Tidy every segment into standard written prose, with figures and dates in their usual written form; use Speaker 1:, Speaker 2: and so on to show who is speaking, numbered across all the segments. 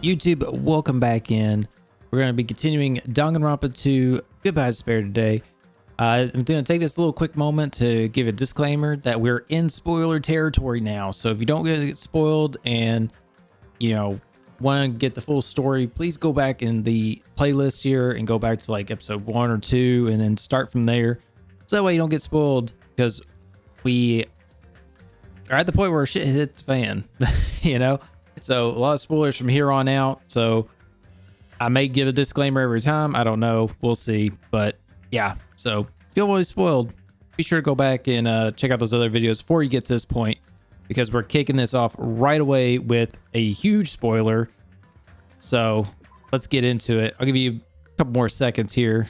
Speaker 1: YouTube, welcome back in. We're going to be continuing Danganronpa 2 Goodbye Despair today. I'm going to take this little quick moment to give a disclaimer that we're in spoiler territory now. So if you don't get spoiled and, you know, want to get the full story, please go back in the playlist here and go back to like episode 1 or 2 and then start from there. So that way you don't get spoiled, because we are at the point where shit hits the fan, you know? So a lot of spoilers from here on out. So I may give a disclaimer every time. I don't know. We'll see. But yeah, so if you don't want to be spoiled, be sure to go back and check out those other videos before you get to this point, because we're kicking this off right away with a huge spoiler. So let's get into it. I'll give you a couple more seconds here.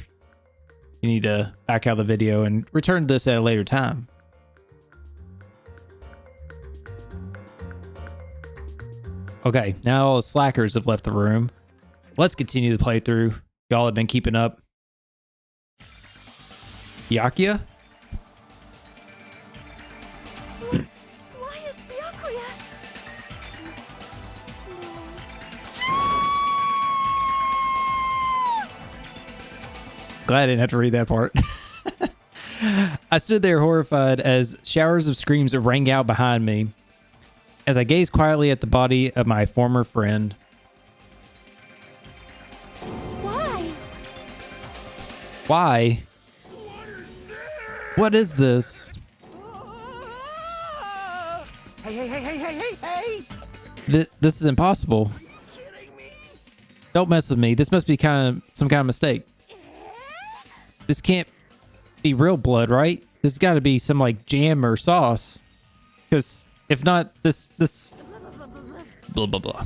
Speaker 1: You need to back out the video and return to this at a later time. Okay, now all the slackers have left the room. Let's continue the playthrough. Y'all have been keeping up. Byakuya?
Speaker 2: Why is Byakuya?
Speaker 1: Glad I didn't have to read that part. I stood there horrified as showers of screams rang out behind me as I gazed quietly at the body of my former friend.
Speaker 2: Why?
Speaker 1: Why? What is this?
Speaker 3: Hey!
Speaker 1: This is impossible.
Speaker 3: Kidding me?
Speaker 1: Don't mess with me. This must be some kind of mistake. This can't be real blood, right? This has got to be some like jam or sauce. Because if not, this blah blah blah.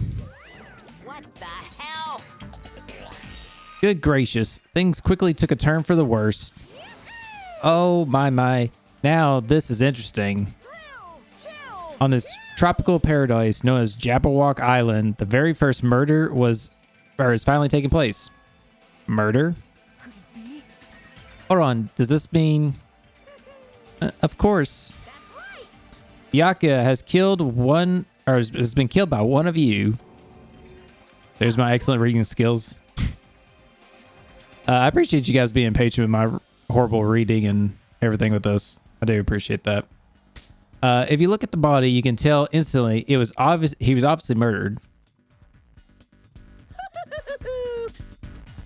Speaker 2: What the hell?
Speaker 1: Good gracious, things quickly took a turn for the worse. Oh my. Now this is interesting.
Speaker 2: Chills.
Speaker 1: On this tropical paradise known as Jabberwock Island, the very first murder is finally taking place. Murder?
Speaker 2: Could it be?
Speaker 1: Hold on, does this mean... of course.
Speaker 2: That's right.
Speaker 1: Byakuya has been killed by one of you. There's my excellent reading skills. I appreciate you guys being patient with my horrible reading and everything with this. I do appreciate that. If you look at the body, you can tell instantly he was obviously murdered.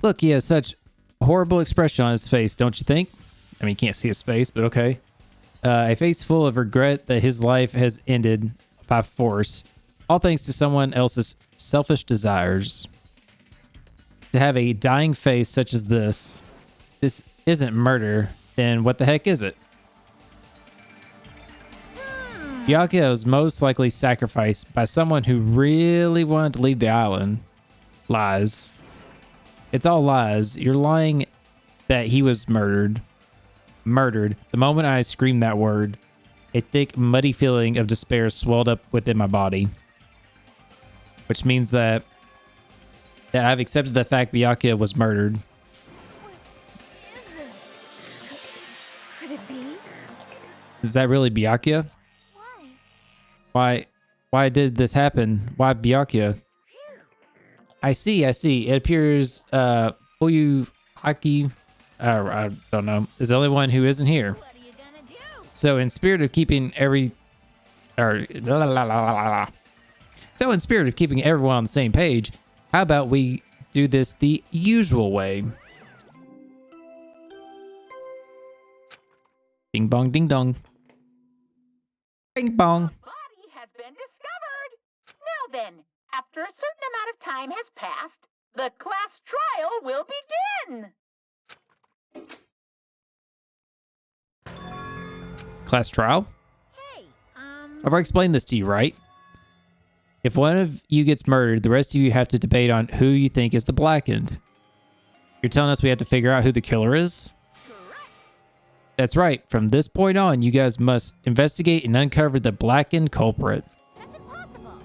Speaker 1: Look, he has such a horrible expression on his face, don't you think? I mean, you can't see his face, but okay. A face full of regret that his life has ended by force, all thanks to someone else's selfish desires. To have a dying face such as this isn't murder, then what the heck is it? Byakuya was most likely sacrificed by someone who really wanted to leave the island. Lies. It's all lies. You're lying that he was murdered. Murdered. The moment I screamed that word, a thick, muddy feeling of despair swelled up within my body. Which means that I've accepted the fact Byakuya was murdered.
Speaker 2: What is this? Could it be?
Speaker 1: Is that really Byakuya?
Speaker 2: Why?
Speaker 1: Why did this happen? Why Byakuya? I see. It appears Oyu Haki, I don't know, is the only one who isn't here.
Speaker 2: What are you gonna do?
Speaker 1: So in spirit of keeping So in spirit of keeping everyone on the same page, how about we do this the usual way? Ding bong ding dong. Bing bong.
Speaker 4: Body has been discovered. Now then, after a certain amount of time has passed, the class trial will begin.
Speaker 1: Class trial?
Speaker 2: Hey,
Speaker 1: I've already explained this to you, right? If one of you gets murdered, the rest of you have to debate on who you think is the blackened. You're telling us we have to figure out who the killer is?
Speaker 2: correct.
Speaker 1: That's right. From this point on, you guys must investigate and uncover the blackened culprit.
Speaker 2: That's impossible.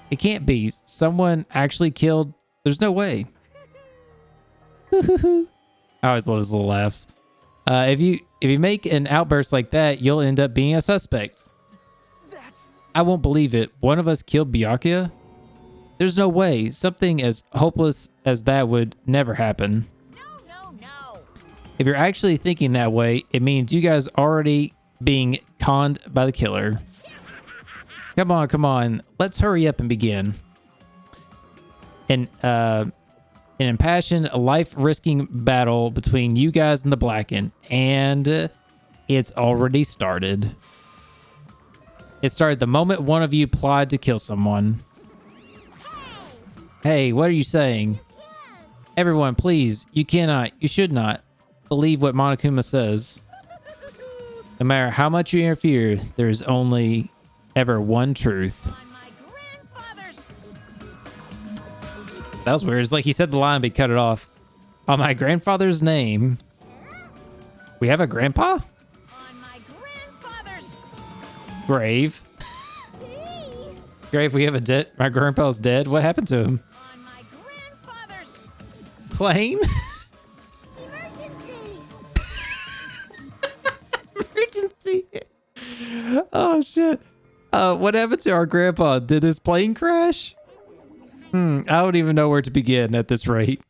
Speaker 1: It can't be. Someone actually killed... There's no way. I always love his little laughs. If you make an outburst like that, you'll end up being a suspect.
Speaker 3: That's
Speaker 1: I won't believe it. One of us killed Byakuya? There's no way something as hopeless as that would never happen.
Speaker 2: No.
Speaker 1: If you're actually thinking that way, it means you guys already being conned by the killer. Come on. Let's hurry up and begin. An impassioned, life-risking battle between you guys and the Blackened, and it's already started. It started the moment one of you plied to kill someone. Hey, what are you saying? Everyone, please, you should not believe what Monokuma says. No matter how much you interfere, there is only ever one truth.
Speaker 2: On my grandfather's.
Speaker 1: That was weird. It's like he said the line, but he cut it off. On my grandfather's name. We have a grandpa?
Speaker 2: On my grandfather's.
Speaker 1: Grave. Grave, we have a dead. My grandpa's dead. What happened to him?
Speaker 2: On my grandfather's.
Speaker 1: Plane?
Speaker 2: Emergency.
Speaker 1: Emergency. Oh, shit. What happened to our grandpa? Did his plane crash? I don't even know where to begin at this rate.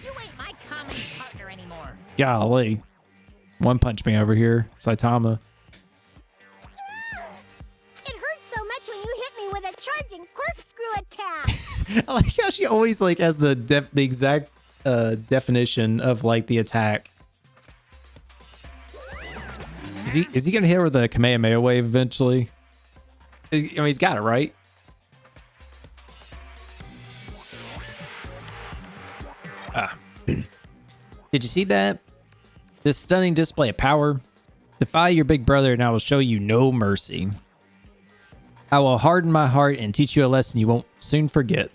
Speaker 2: You ain't my comedy partner anymore.
Speaker 1: Golly. One punch me over here. Saitama.
Speaker 2: It hurts so much when you hit me with a charging corkscrew attack.
Speaker 1: I like how she always like has the exact definition of like the attack. Is he gonna hit her with a Kamehameha wave eventually? I mean, he's got it right. Did you see that? This stunning display of power. Defy your big brother, and I will show you no mercy. I will harden my heart and teach you a lesson you won't soon forget.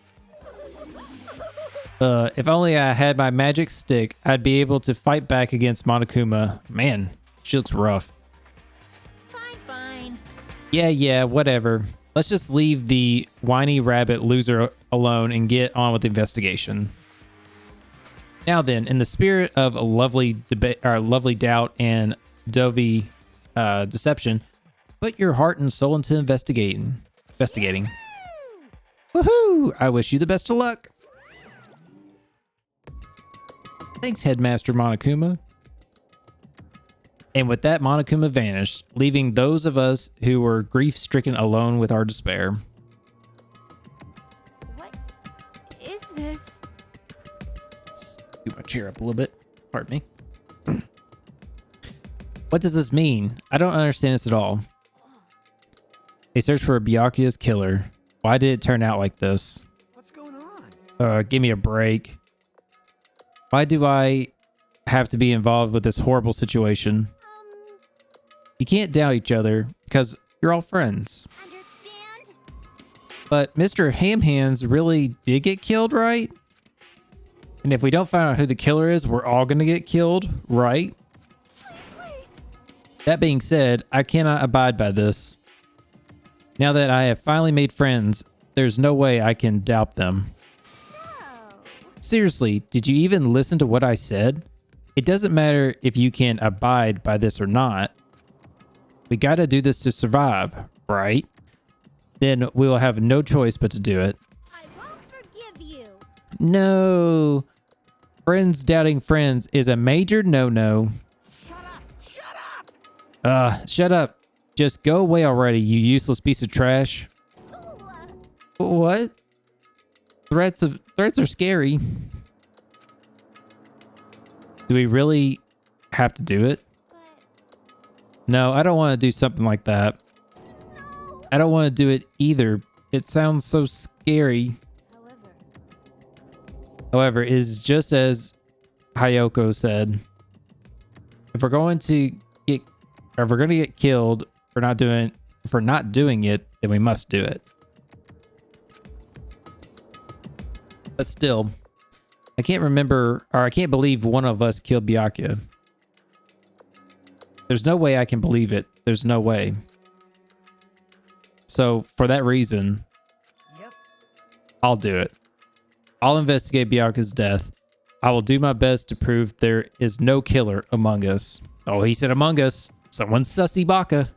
Speaker 1: If only I had my magic stick, I'd be able to fight back against Monokuma. Man, she looks rough.
Speaker 2: Fine.
Speaker 1: Yeah, whatever. Let's just leave the whiny rabbit loser alone and get on with the investigation. Now then, in the spirit of a lovely debate, or lovely doubt and dovey deception, put your heart and soul into investigating. Woohoo! I wish you the best of luck. Thanks, Headmaster Monokuma. And with that, Monokuma vanished, leaving those of us who were grief-stricken alone with our despair.
Speaker 2: What is this?
Speaker 1: Scoot my chair up a little bit. Pardon me. What does this mean? I don't understand this at all. They searched for Byakuya's killer. Why did it turn out like this?
Speaker 3: What's going on?
Speaker 1: Give me a break. Why do I have to be involved with this horrible situation? You can't doubt each other because you're all friends.
Speaker 2: Understand?
Speaker 1: But Mr. Ham Hands really did get killed, right? And if we don't find out who the killer is, we're all going to get killed, right?
Speaker 2: Wait.
Speaker 1: That being said, I cannot abide by this. Now that I have finally made friends, there's no way I can doubt them.
Speaker 2: Oh.
Speaker 1: Seriously, did you even listen to what I said? It doesn't matter if you can abide by this or not. We gotta do this to survive, right? Then we will have no choice but to do it.
Speaker 2: I won't forgive you.
Speaker 1: No. Friends doubting friends is a major no-no. Shut up. Just go away already, you useless piece of trash. What? Threats are scary. Do we really have to do it? No, I don't want to do something like that. I don't want to do it either. It sounds so scary. However, it is just as Hayoko said. If we're going to get killed for not doing it, then we must do it. But still, I can't believe one of us killed Byakuya. There's no way I can believe it. There's no way. So, for that reason, I'll do it. I'll investigate Byakuya's death. I will do my best to prove there is no killer among us. Oh, he said among us. Someone's sussy baka.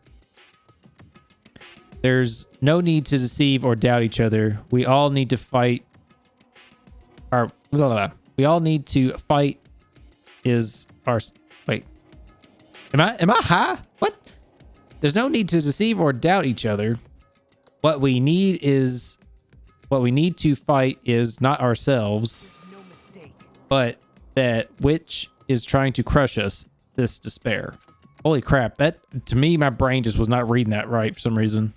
Speaker 1: There's no need to deceive or doubt each other. We all need to fight. Or blah, blah, blah. We all need to fight. Is our wait? Am I high? What? There's no need to deceive or doubt each other. What we need to fight is not ourselves, but that which is trying to crush us. This despair. Holy crap! That to me, my brain just was not reading that right for some reason.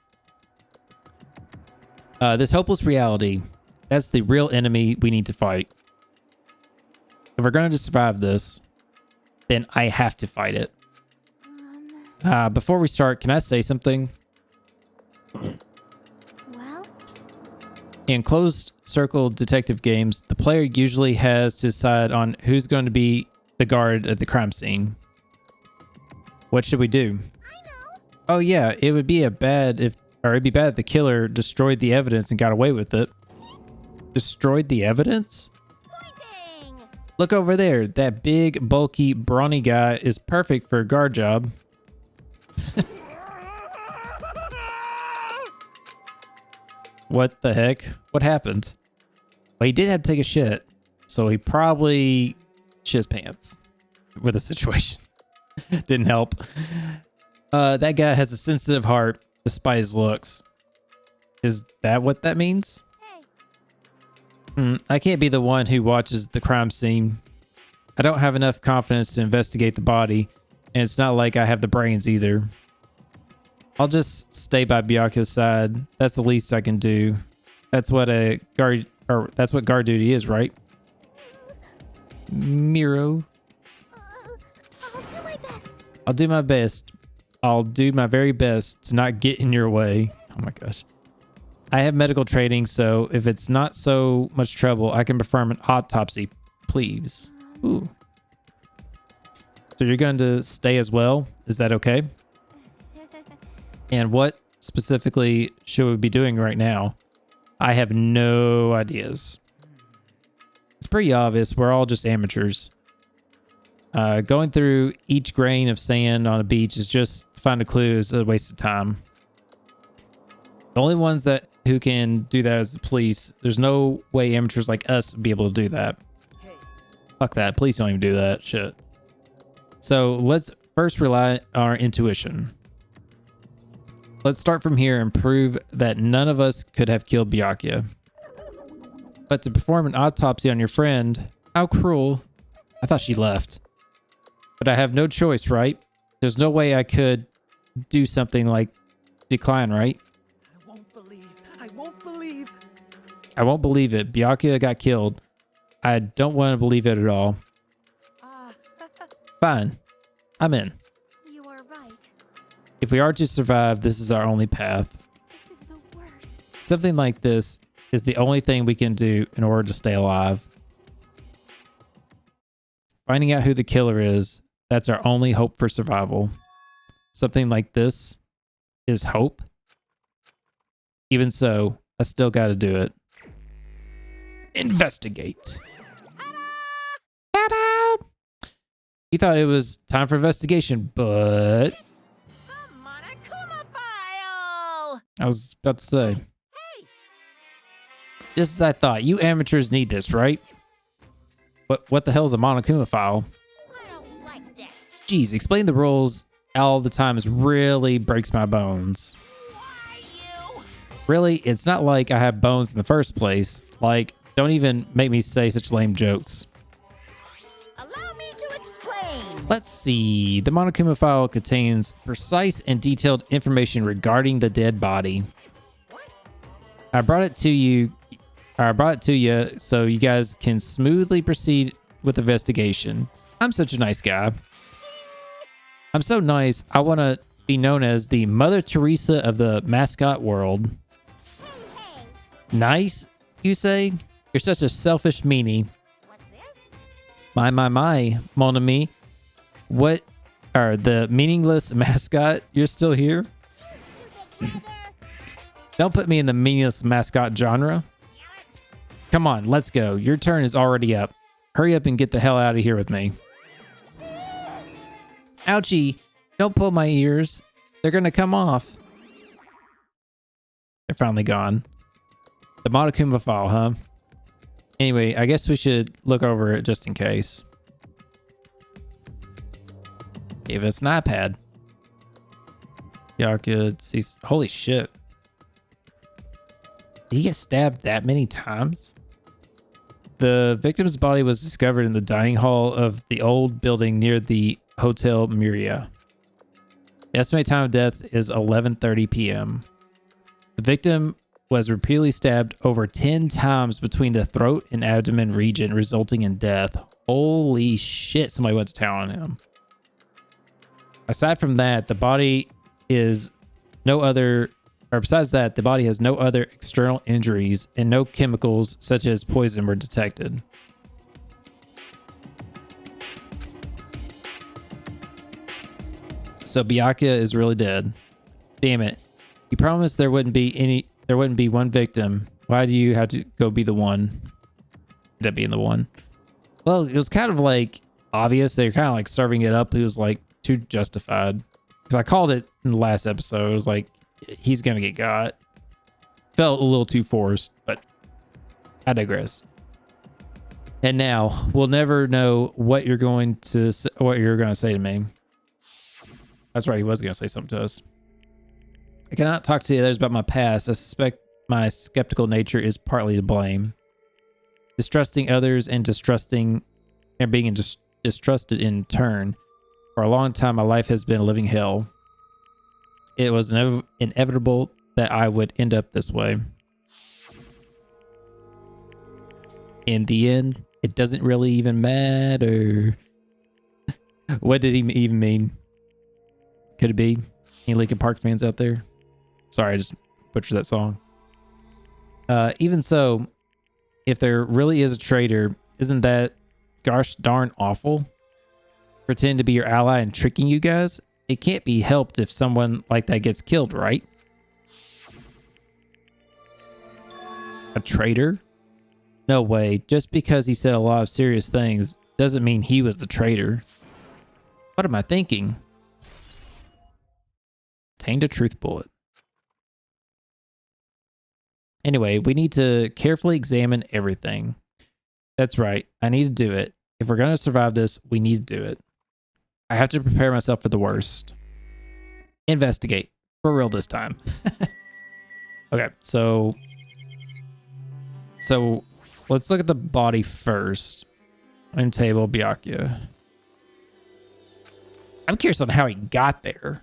Speaker 1: This hopeless reality. That's the real enemy we need to fight. If we're going to survive this, then I have to fight it. Before we start, can I say something?
Speaker 2: Well?
Speaker 1: In closed circle detective games, the player usually has to decide on who's going to be the guard at the crime scene. What should we do?
Speaker 2: I know.
Speaker 1: Oh yeah, it'd be bad if the killer destroyed the evidence and got away with it. Destroyed the evidence?
Speaker 2: Pointing.
Speaker 1: Look over there. That big, bulky, brawny guy is perfect for a guard job. What the heck? What happened? Well, he did have to take a shit, so he probably shit his pants with the situation. Didn't help. That guy has a sensitive heart despite his looks. Is that what that means?
Speaker 2: Hey.
Speaker 1: I can't be the one who watches the crime scene. I don't have enough confidence to investigate the body, and it's not like I have the brains either. I'll just stay by Byakuya's side. That's the least I can do. That's what guard duty is, right? Miro.
Speaker 2: I'll do my best.
Speaker 1: I'll do my best. I'll do my very best to not get in your way. Oh my gosh. I have medical training, so if it's not so much trouble, I can perform an autopsy, please. Ooh. So you're going to stay as well? Is that okay? And what specifically should we be doing right now? I have no ideas. It's pretty obvious. We're all just amateurs. Going through each grain of sand on a beach is just to find a clue is a waste of time. The only ones who can do that is the police. There's no way amateurs like us would be able to do that. Fuck that. Police don't even do that shit. So let's first rely on our intuition. Let's start from here and prove that none of us could have killed Byakuya. But to perform an autopsy on your friend, how cruel. I thought she left. But I have no choice, right? There's no way I could do something like decline, right?
Speaker 3: I won't believe. I won't believe.
Speaker 1: I won't believe it. Byakuya got killed. I don't want to believe it at all. Fine. I'm in.
Speaker 2: You are right.
Speaker 1: If we are to survive, this is our only path.
Speaker 2: This is the worst.
Speaker 1: Something like this is the only thing we can do in order to stay alive. Finding out who the killer is, that's our only hope for survival. Something like this is hope. Even so, I still got to do it. Investigate. Ta-da! You thought it was time for investigation, but
Speaker 4: The Monokuma file!
Speaker 1: I was about to say.
Speaker 4: Hey!
Speaker 1: Just as I thought, you amateurs need this, right? What the hell is a Monokuma file?
Speaker 2: I don't like this.
Speaker 1: Geez, explain the rules all the time really breaks my bones.
Speaker 4: Why you?
Speaker 1: Really, it's not like I have bones in the first place. Like, don't even make me say such lame jokes.
Speaker 4: Allow me to explain.
Speaker 1: Let's see. The Monokuma file contains precise and detailed information regarding the dead body. I brought it to you so you guys can smoothly proceed with the investigation. I'm such a nice guy. I'm so nice, I want to be known as the Mother Teresa of the mascot world.
Speaker 2: Hey.
Speaker 1: Nice, you say? You're such a selfish meanie.
Speaker 2: What's this?
Speaker 1: My, mon ami. What are the meaningless mascot? You're still here? Don't put me in the meaningless mascot genre. Come on, let's go. Your turn is already up. Hurry up and get the hell out of here with me. Ouchie, don't pull my ears. They're gonna come off. They're finally gone. The Monokuma file, huh? Anyway, I guess we should look over it just in case. If it's an iPad. Y'all could see. Holy shit. Did he get stabbed that many times? The victim's body was discovered in the dining hall of the old building near the Hotel Miria. The estimated time of death is 11:30 p.m. The victim was repeatedly stabbed over 10 times between the throat and abdomen region, resulting in death. Holy shit, somebody went to town on him. Aside from that, the body is no other, or besides that, the body has no other external injuries and no chemicals such as poison were detected. So Byakuya is really dead. Damn it. You promised there wouldn't be one victim. Why do you have to go be the one? End up being the one. Well, it was kind of like obvious. They were kind of like serving it up. It was like too justified. Because I called it in the last episode. It was like, he's going to get got. Felt a little too forced, but I digress. And now we'll never know what you're going to say to me. That's right. He was going to say something to us. I cannot talk to the others about my past. I suspect my skeptical nature is partly to blame. Distrusting others and being distrusted in turn. For a long time, my life has been a living hell. It was inevitable that I would end up this way. In the end, it doesn't really even matter. What did he even mean? Could it be? Any Linkin Park fans out there? Sorry, I just butchered that song. Even so, if there really is a traitor, isn't that gosh darn awful? Pretend to be your ally and tricking you guys? It can't be helped if someone like that gets killed, right? A traitor? No way. Just because he said a lot of serious things doesn't mean he was the traitor. What am I thinking? Obtained a truth bullet. Anyway, we need to carefully examine everything. That's right. I need to do it. If we're going to survive this, we need to do it. I have to prepare myself for the worst. Investigate. For real this time. Okay, so let's look at the body first. On table, Byakuya. I'm curious on how he got there.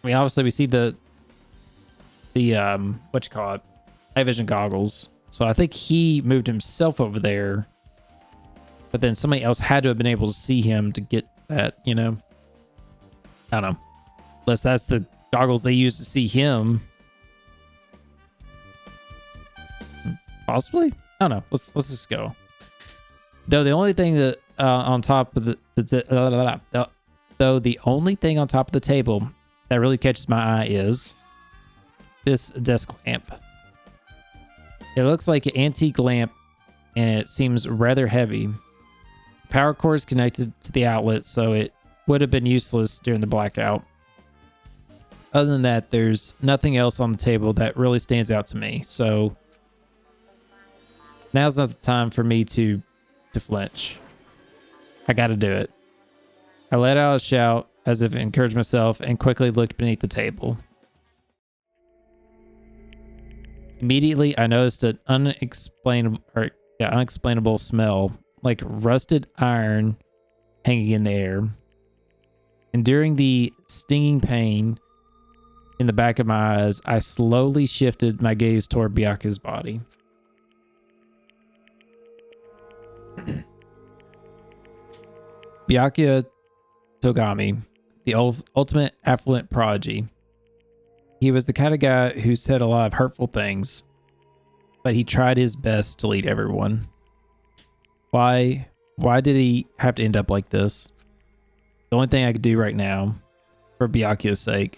Speaker 1: I mean, obviously we see the what you call it, night vision goggles. So I think he moved himself over there, but then somebody else had to have been able to see him to get that, you know. I don't know. Unless that's the goggles they use to see him. Possibly. I don't know. Let's just go. Though the only thing that on top of the only thing on top of the table that really catches my eye is this desk lamp. It looks like an antique lamp, and it seems rather heavy. Power cord is connected to the outlet, so it would have been useless during the blackout. Other than that, there's nothing else on the table that really stands out to me. So now's not the time for me to flinch. I got to do it. I let out a shout as if to encourage myself and quickly looked beneath the table. Immediately, I noticed an unexplainable smell, like rusted iron hanging in the air. Enduring the stinging pain in the back of my eyes, I slowly shifted my gaze toward Byakuya's body. Byakuya Togami, the ultimate affluent prodigy. He was the kind of guy who said a lot of hurtful things, but he tried his best to lead everyone. Why did he have to end up like this? The only thing I could do right now, for Byakuya's sake,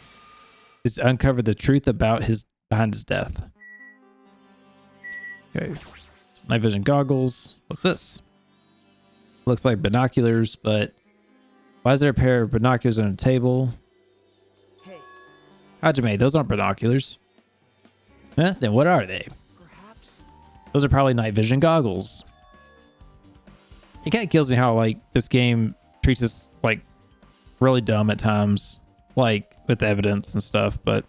Speaker 1: is to uncover the truth behind his death. Okay, so night vision goggles. What's this? Looks like binoculars, but why is there a pair of binoculars on a table?
Speaker 3: Hey.
Speaker 1: Hajime, those aren't binoculars. Huh? Then what are they?
Speaker 3: Perhaps.
Speaker 1: Those are probably night vision goggles. It kind of kills me how like this game treats us like really dumb at times, like with evidence and stuff. But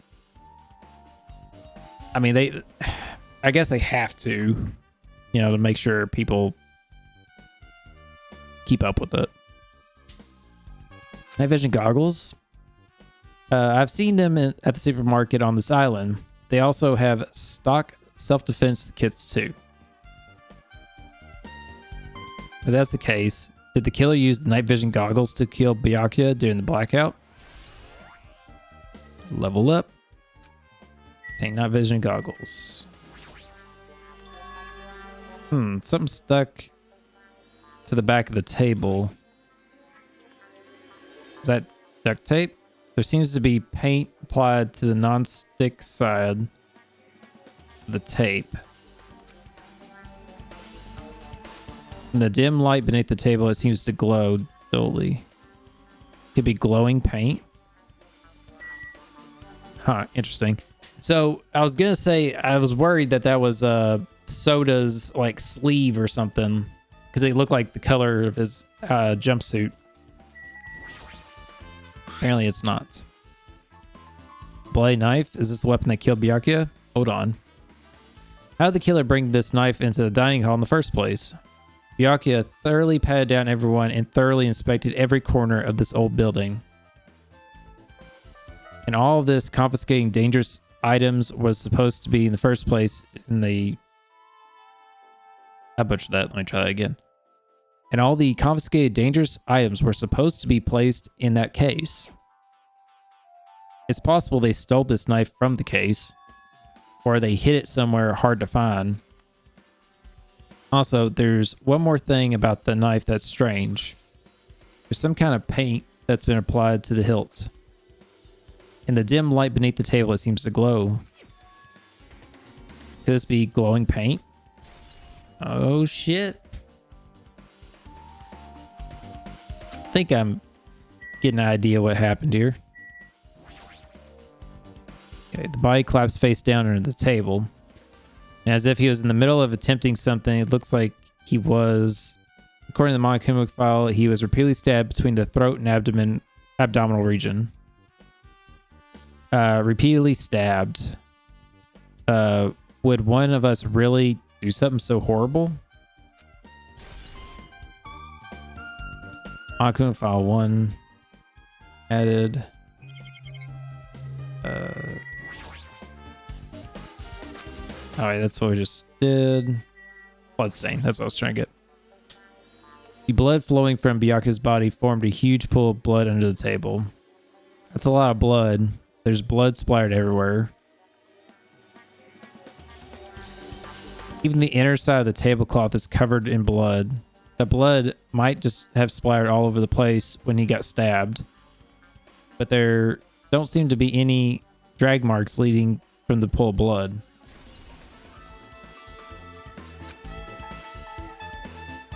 Speaker 1: I mean, I guess they have to, you know, to make sure people keep up with it. Night vision goggles. I've seen them at the supermarket on this island. They also have stock self-defense kits too. If that's the case, did the killer use the night vision goggles to kill Byakuya during the blackout? Level up. Take night vision goggles. Something stuck to the back of the table. Is that duct tape? There seems to be paint applied to the non-stick side of the tape. In the dim light beneath the table, it seems to glow dully. Could be glowing paint. Huh, interesting. So I was gonna say I was worried that was Soda's like sleeve or something, because it looked like the color of his jumpsuit. Apparently it's not. Bloody knife? Is this the weapon that killed Byakuya? Hold on. How did the killer bring this knife into the dining hall in the first place? Byakuya thoroughly patted down everyone and thoroughly inspected every corner of this old building. And all of this confiscating dangerous items was supposed to be in the first place in the... I butchered that. Let me try that again. And all the confiscated dangerous items were supposed to be placed in that case. It's possible they stole this knife from the case, or they hid it somewhere hard to find. Also, there's one more thing about the knife that's strange. There's some kind of paint that's been applied to the hilt. In the dim light beneath the table, it seems to glow. Could this be glowing paint? Oh shit. I think I'm getting an idea what happened here. Okay, the body collapsed face down under the table. And as if he was in the middle of attempting something, it looks like he was, according to the Monokuma file, he was repeatedly stabbed between the throat and abdominal region. Repeatedly stabbed. Would one of us really do something so horrible? Monokuma file 1 added. Alright, that's what we just did. Bloodstain, that's what I was trying to get. The blood flowing from Byakuya's body formed a huge pool of blood under the table. That's a lot of blood. There's blood splattered everywhere. Even the inner side of the tablecloth is covered in blood. The blood might just have splattered all over the place when he got stabbed. But there don't seem to be any drag marks leading from the pool of blood.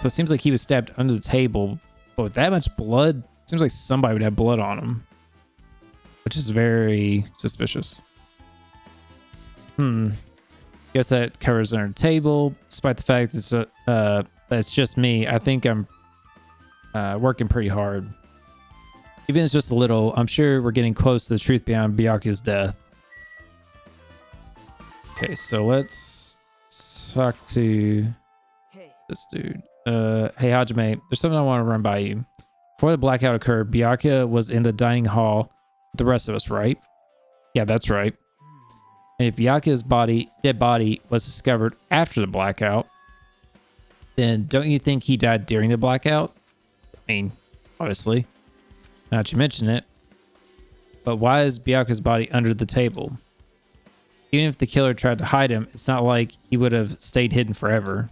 Speaker 1: So it seems like he was stabbed under the table, but with that much blood, it seems like somebody would have blood on him, which is very suspicious. Guess that covers under the table. Despite the fact that it's just me, I think I'm working pretty hard. Even if it's just a little, I'm sure we're getting close to the truth behind Byakuya's death. Okay, so let's talk to this dude. Hey Hajime, there's something I want to run by you. Before the blackout occurred, Byakuya was in the dining hall with the rest of us, right? Yeah, that's right. And if Byakuya's dead body was discovered after the blackout, then don't you think he died during the blackout? I mean, obviously. Now that you mention it. But why is Byakuya's body under the table? Even if the killer tried to hide him, it's not like he would have stayed hidden forever.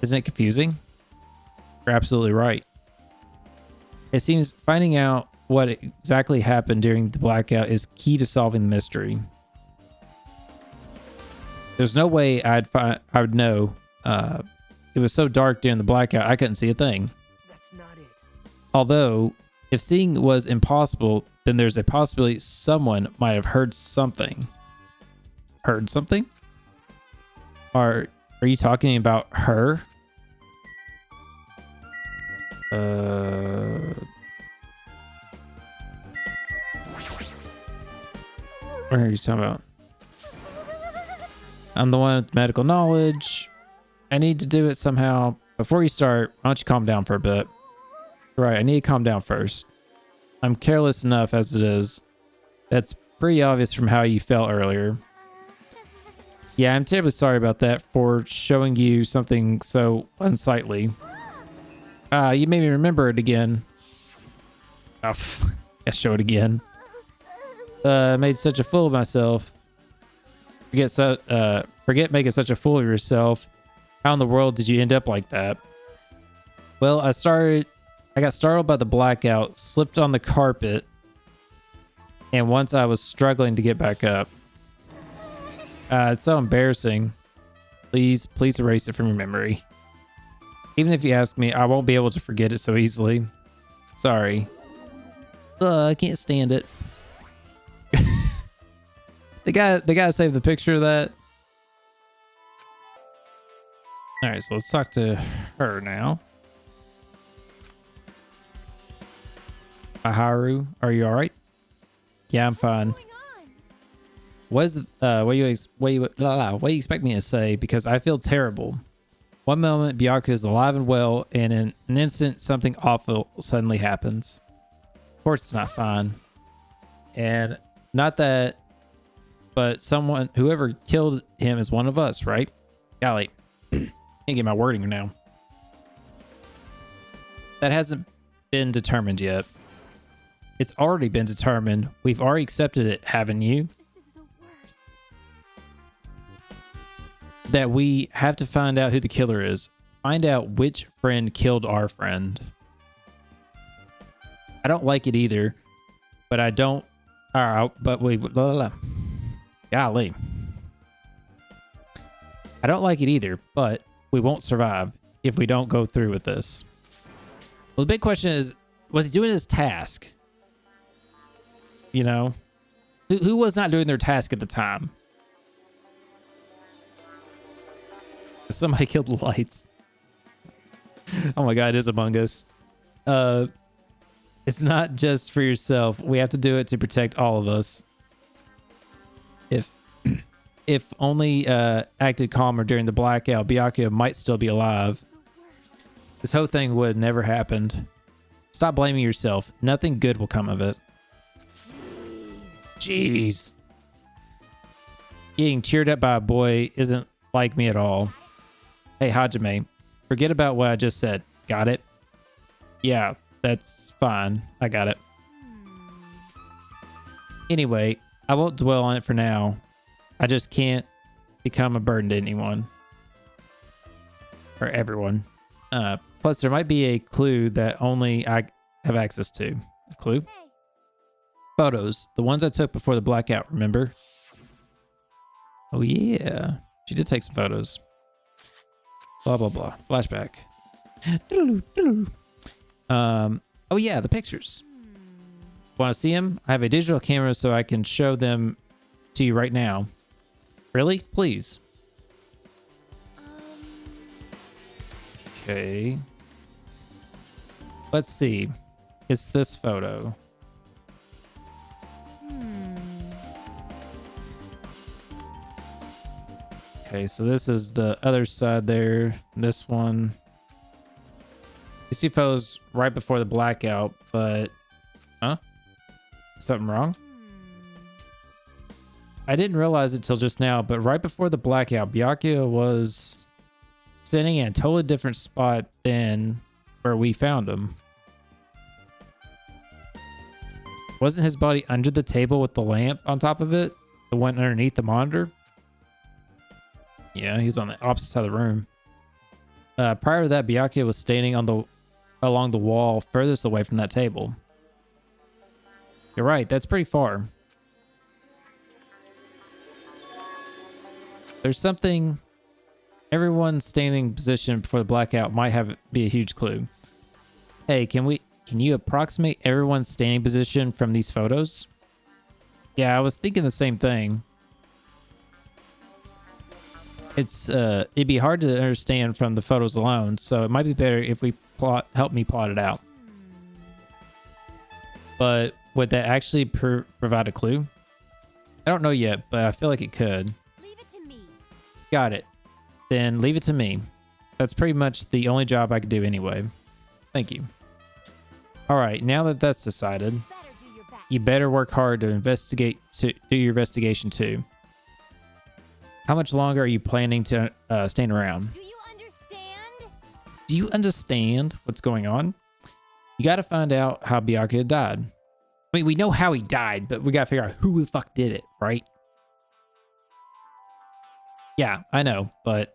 Speaker 1: Isn't it confusing? You're absolutely right. It seems finding out what exactly happened during the blackout is key to solving the mystery. There's no way I would know. It was so dark during the blackout, I couldn't see a thing.
Speaker 3: That's not it.
Speaker 1: Although, if seeing was impossible, then there's a possibility someone might have heard something. heard something? Are you talking about her? What are you talking about? I'm the one with medical knowledge. I need to do it somehow. Before you start, why don't you calm down for a bit? Right, I need to calm down first. I'm careless enough as it is. That's pretty obvious from how you felt earlier. Yeah, I'm terribly sorry about that for showing you something so unsightly. You made me remember it again. Oh, I show it again. I made such a fool of myself. Forget making such a fool of yourself. How in the world did you end up like that? Well, I got startled by the blackout, slipped on the carpet, and once I was struggling to get back up. It's so embarrassing. Please erase it from your memory. Even if you ask me, I won't be able to forget it so easily. Sorry. I can't stand it. They gotta save the picture of that. All right, so let's talk to her now. Aharu, are you all right? Yeah, I'm fine. What do you expect me to say? Because I feel terrible. One moment, Byakuya is alive and well, and in an instant, something awful suddenly happens. Of course, it's not fine. And not that, but whoever killed him is one of us, right? Golly, can't get my wording now. That hasn't been determined yet. It's already been determined. We've already accepted it, haven't you? That we have to find out who the killer is. Find out which friend killed our friend. I don't like it either, but I don't. But wait, golly. I don't like it either, but we won't survive if we don't go through with this. Well, the big question is, was he doing his task? You know, who was not doing their task at the time? Somebody killed the lights. Oh my god, it is Among Us. It's not just for yourself. We have to do it to protect all of us. If only acted calmer during the blackout, Byakuya might still be alive. This whole thing would have never happened. Stop blaming yourself. Nothing good will come of it. Jeez. Getting cheered up by a boy isn't like me at all. Hey, Hajime, forget about what I just said. Got it? Yeah, that's fine. I got it. Anyway, I won't dwell on it for now. I just can't become a burden to anyone. Or everyone. Plus, there might be a clue that only I have access to. A clue? Photos. The ones I took before the blackout, remember? Oh, yeah. She did take some photos. Blah, blah, blah. Flashback. Oh, yeah, the pictures. Want to see them? I have a digital camera so I can show them to you right now. Really? Please. Okay. Let's see. It's this photo. Okay, so this is the other side there. This one. You see photos right before the blackout, but... Huh? Something wrong? I didn't realize it till just now, but right before the blackout, Byakuya was sitting in a totally different spot than where we found him. Wasn't his body under the table with the lamp on top of it? The one underneath the monitor? Yeah, he's on the opposite side of the room. Prior to that, Byakuya was standing along the wall furthest away from that table. You're right, that's pretty far. There's something... Everyone's standing position before the blackout might be a huge clue. Hey, can you approximate everyone's standing position from these photos? Yeah, I was thinking the same thing. It's it'd be hard to understand from the photos alone, so it might be better if we help me plot it out. But would that actually provide a clue? I don't know yet, but I feel like it could.
Speaker 2: Leave it to me.
Speaker 1: Got it. Then leave it to me. That's pretty much the only job I could do anyway. Thank you. All right, now that that's decided,
Speaker 2: Better do your best.
Speaker 1: you better work hard to do your investigation too. How much longer are you planning to stand around?
Speaker 2: Do you understand?
Speaker 1: Do you understand what's going on? You got to find out how Byakuya died. I mean, we know how he died, but we got to figure out who the fuck did it, right? Yeah, I know, but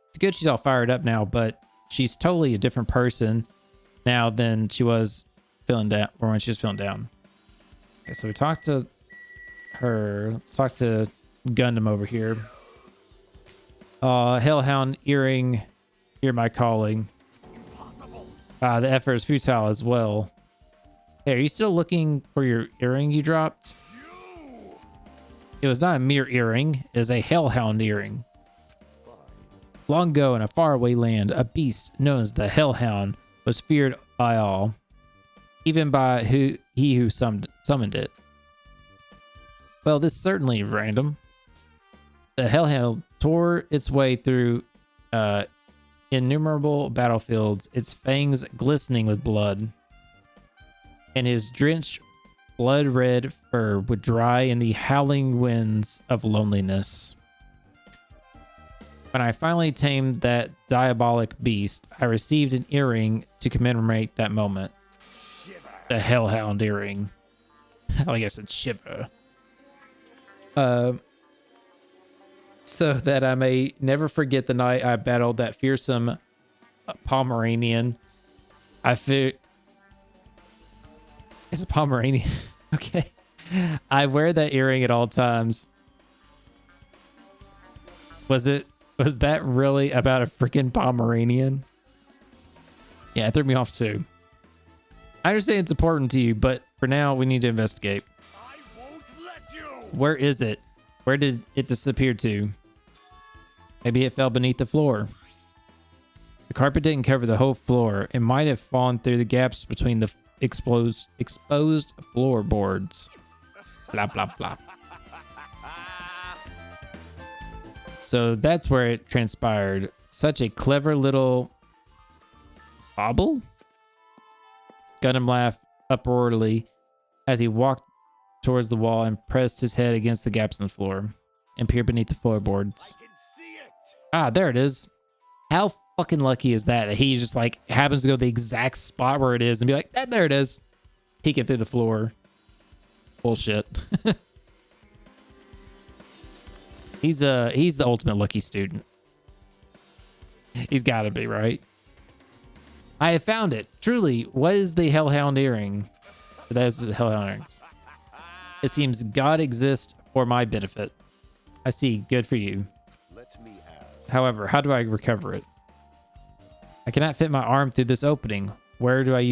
Speaker 1: it's good she's all fired up now, but she's totally a different person now than she was feeling down, or when she was feeling down. Okay, so we talked to her. Let's talk to Gundam over here. Hellhound earring, hear my calling. The effort is futile as well. Hey, are you still looking for your earring you dropped? It was not a mere earring, it was a hellhound earring. Long ago in a faraway land, a beast known as the hellhound was feared by all, even by he who summoned it. Well, this is certainly random. The hellhound tore its way through innumerable battlefields, its fangs glistening with blood, and his drenched blood-red fur would dry in the howling winds of loneliness. When I finally tamed that diabolic beast, I received an earring to commemorate that moment. The hellhound earring. I guess it's Shiver. So that I may never forget the night I battled that fearsome Pomeranian. I fear... It's a Pomeranian. Okay. I wear that earring at all times. Was that really about a freaking Pomeranian? Yeah, it threw me off too. I understand it's important to you, but for now we need to investigate.
Speaker 3: I won't let you.
Speaker 1: Where is it? Where did it disappear to? Maybe it fell beneath the floor. The carpet didn't cover the whole floor. It might have fallen through the gaps between the exposed floorboards. Blah, blah, blah. So that's where it transpired. Such a clever little bobble? Gundam laughed uproariously as he walked towards the wall and pressed his head against the gaps in the floor and peered beneath the floorboards.
Speaker 3: I can see it.
Speaker 1: Ah, there it is. How fucking lucky is that he just like happens to go to the exact spot where it is and be like, there it is. Peeking through the floor. Bullshit. He's the ultimate lucky student. He's got to be, right? I have found it. Truly, what is the hellhound earring? That is the hellhound earrings. It seems God exists for my benefit. I see. Good for you.
Speaker 3: Let me ask.
Speaker 1: However, how do I recover it? I cannot fit my arm through this opening. Where I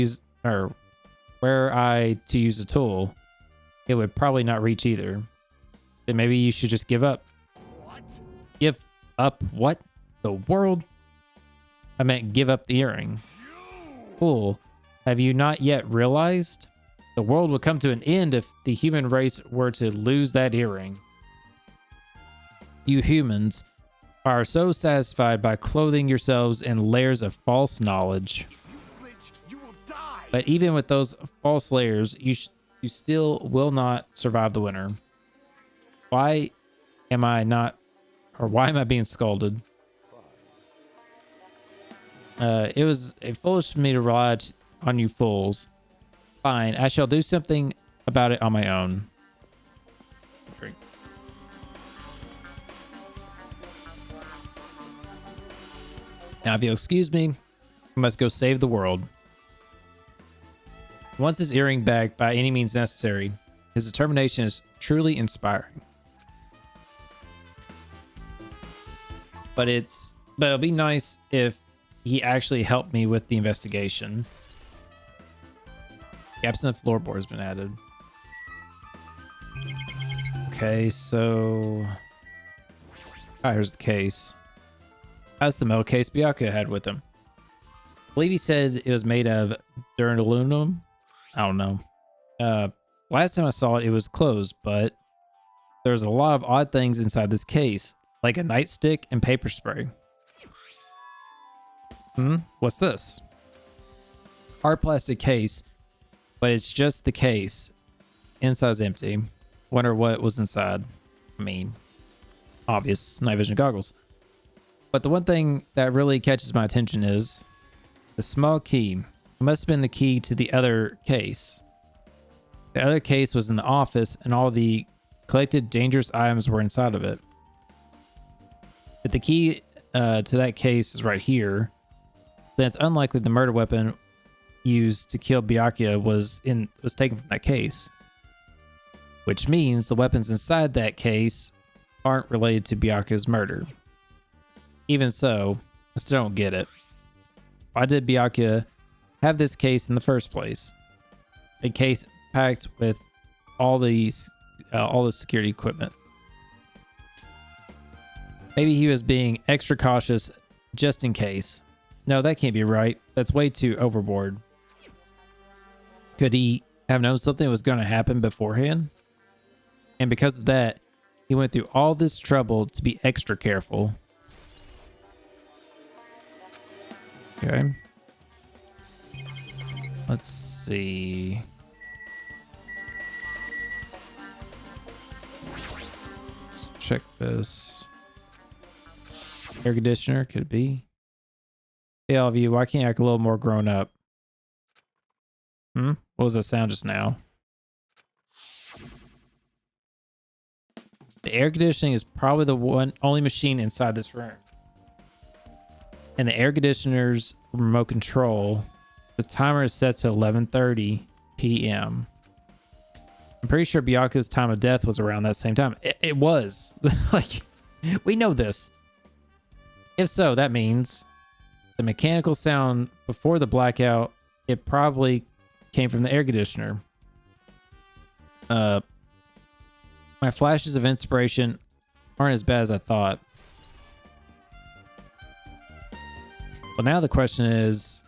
Speaker 1: to use a tool? It would probably not reach either. Then maybe you should just give up.
Speaker 3: What?
Speaker 1: Give up what? The world? I meant give up the earring. Fool, have you not yet realized? The world would come to an end if the human race were to lose that earring. You humans are so satisfied by clothing yourselves in layers of false knowledge.
Speaker 3: You will die.
Speaker 1: But even with those false layers, you still will not survive the winter. Why am I being scolded? It was foolish for me to rely on you fools. Fine, I shall do something about it on my own. Drink. Now, if you'll excuse me, I must go save the world. He wants his earring back by any means necessary. His determination is truly inspiring. But it'll be nice if he actually helped me with the investigation. Gaps in the floorboard has been added. Okay, so All right, here's the case. That's the metal case Byakuya had with him. I believe he said it was made of aluminum. I don't know. Last time I saw it, it was closed, but there's a lot of odd things inside this case, like a nightstick and paper spray. What's this? Hard plastic case, but it's just the case. Inside's empty. Wonder what was inside. I mean, obvious night vision goggles. But the one thing that really catches my attention is the small key. It must have been the key to the other case. The other case was in the office, and all the collected dangerous items were inside of it. If the key to that case is right here, then it's unlikely the murder weapon used to kill Byakuya was taken from that case. Which means the weapons inside that case aren't related to Byakuya's murder. Even so, I still don't get it. Why did Byakuya have this case in the first place? A case packed with all the security equipment. Maybe he was being extra cautious just in case. No, that can't be right. That's way too overboard. Could he have known something was going to happen beforehand? And because of that, he went through all this trouble to be extra careful. Okay. Let's see. Let's check this. Air conditioner, could it be? Hey, all of you, why can't you act a little more grown up? What was that sound just now? The air conditioning is probably the only machine inside this room. And the air conditioner's remote control, the timer is set to 11:30 p.m. I'm pretty sure Byakuya's time of death was around that same time. It was. Like, we know this. If so, that means the mechanical sound before the blackout, it probably came from the air conditioner. My flashes of inspiration aren't as bad as I thought. Well, now the question is,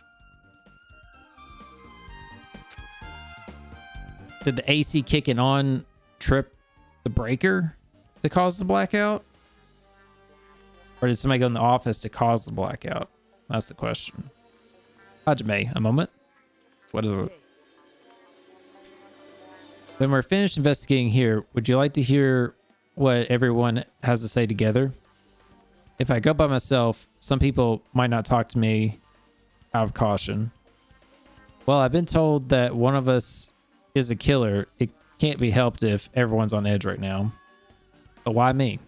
Speaker 1: did the AC kicking on trip the breaker to cause the blackout? Or did somebody go in the office to cause the blackout? That's the question. Hajime, a moment. What is it? When we're finished investigating here, would you like to hear what everyone has to say together? If I go by myself, some people might not talk to me out of caution. Well, I've been told that one of us is a killer. It can't be helped if everyone's on edge right now. But why me?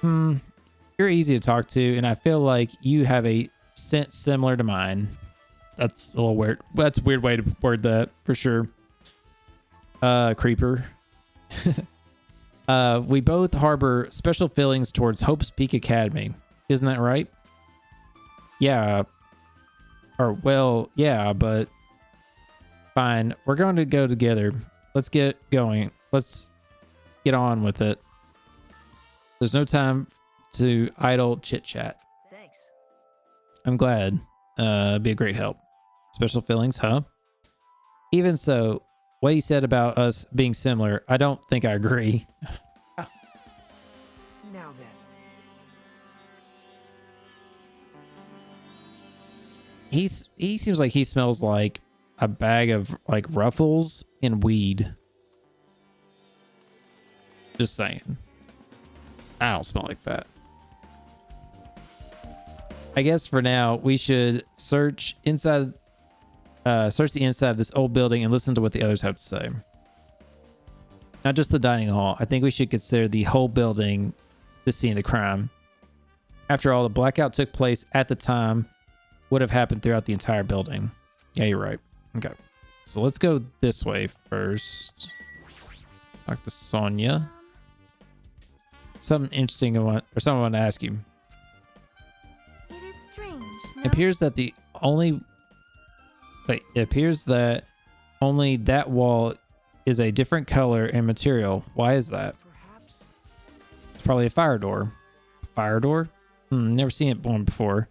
Speaker 1: You're easy to talk to, and I feel like you have a sense similar to mine. That's a little weird. That's a weird way to word that, for sure. Creeper. We both harbor special feelings towards Hope's Peak Academy. Isn't that right? Yeah. Or, well, yeah, but fine. We're going to go together. Let's get going. Let's get on with it. There's no time to idle chit-chat.
Speaker 5: Thanks.
Speaker 1: I'm glad. Be a great help. Special feelings, huh? Even so, what he said about us being similar, I don't think I agree.
Speaker 5: Now then.
Speaker 1: He seems like he smells like a bag of like Ruffles and weed. Just saying. I don't smell like that. I guess for now we should search the inside of this old building and listen to what the others have to say. Not just the dining hall. I think we should consider the whole building the scene of the crime. After all, the blackout took place at the time would have happened throughout the entire building. Yeah, you're right. Okay. So let's go this way first. Talk to Sonia. Something interesting someone I want to ask you.
Speaker 2: It is strange.
Speaker 1: It appears that only that wall is a different color and material. Why is that?
Speaker 5: Perhaps.
Speaker 1: It's probably a fire door. Fire door? Never seen it one before.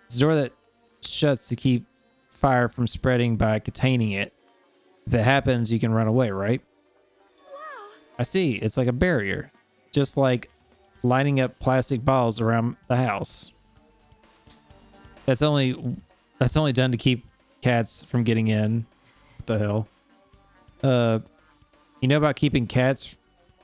Speaker 1: It's a door that shuts to keep fire from spreading by containing it. If it happens, you can run away, right?
Speaker 2: Wow.
Speaker 1: I see. It's like a barrier. Just like lining up plastic balls around the house. That's only done to keep cats from getting in. What the hell? You know about keeping cats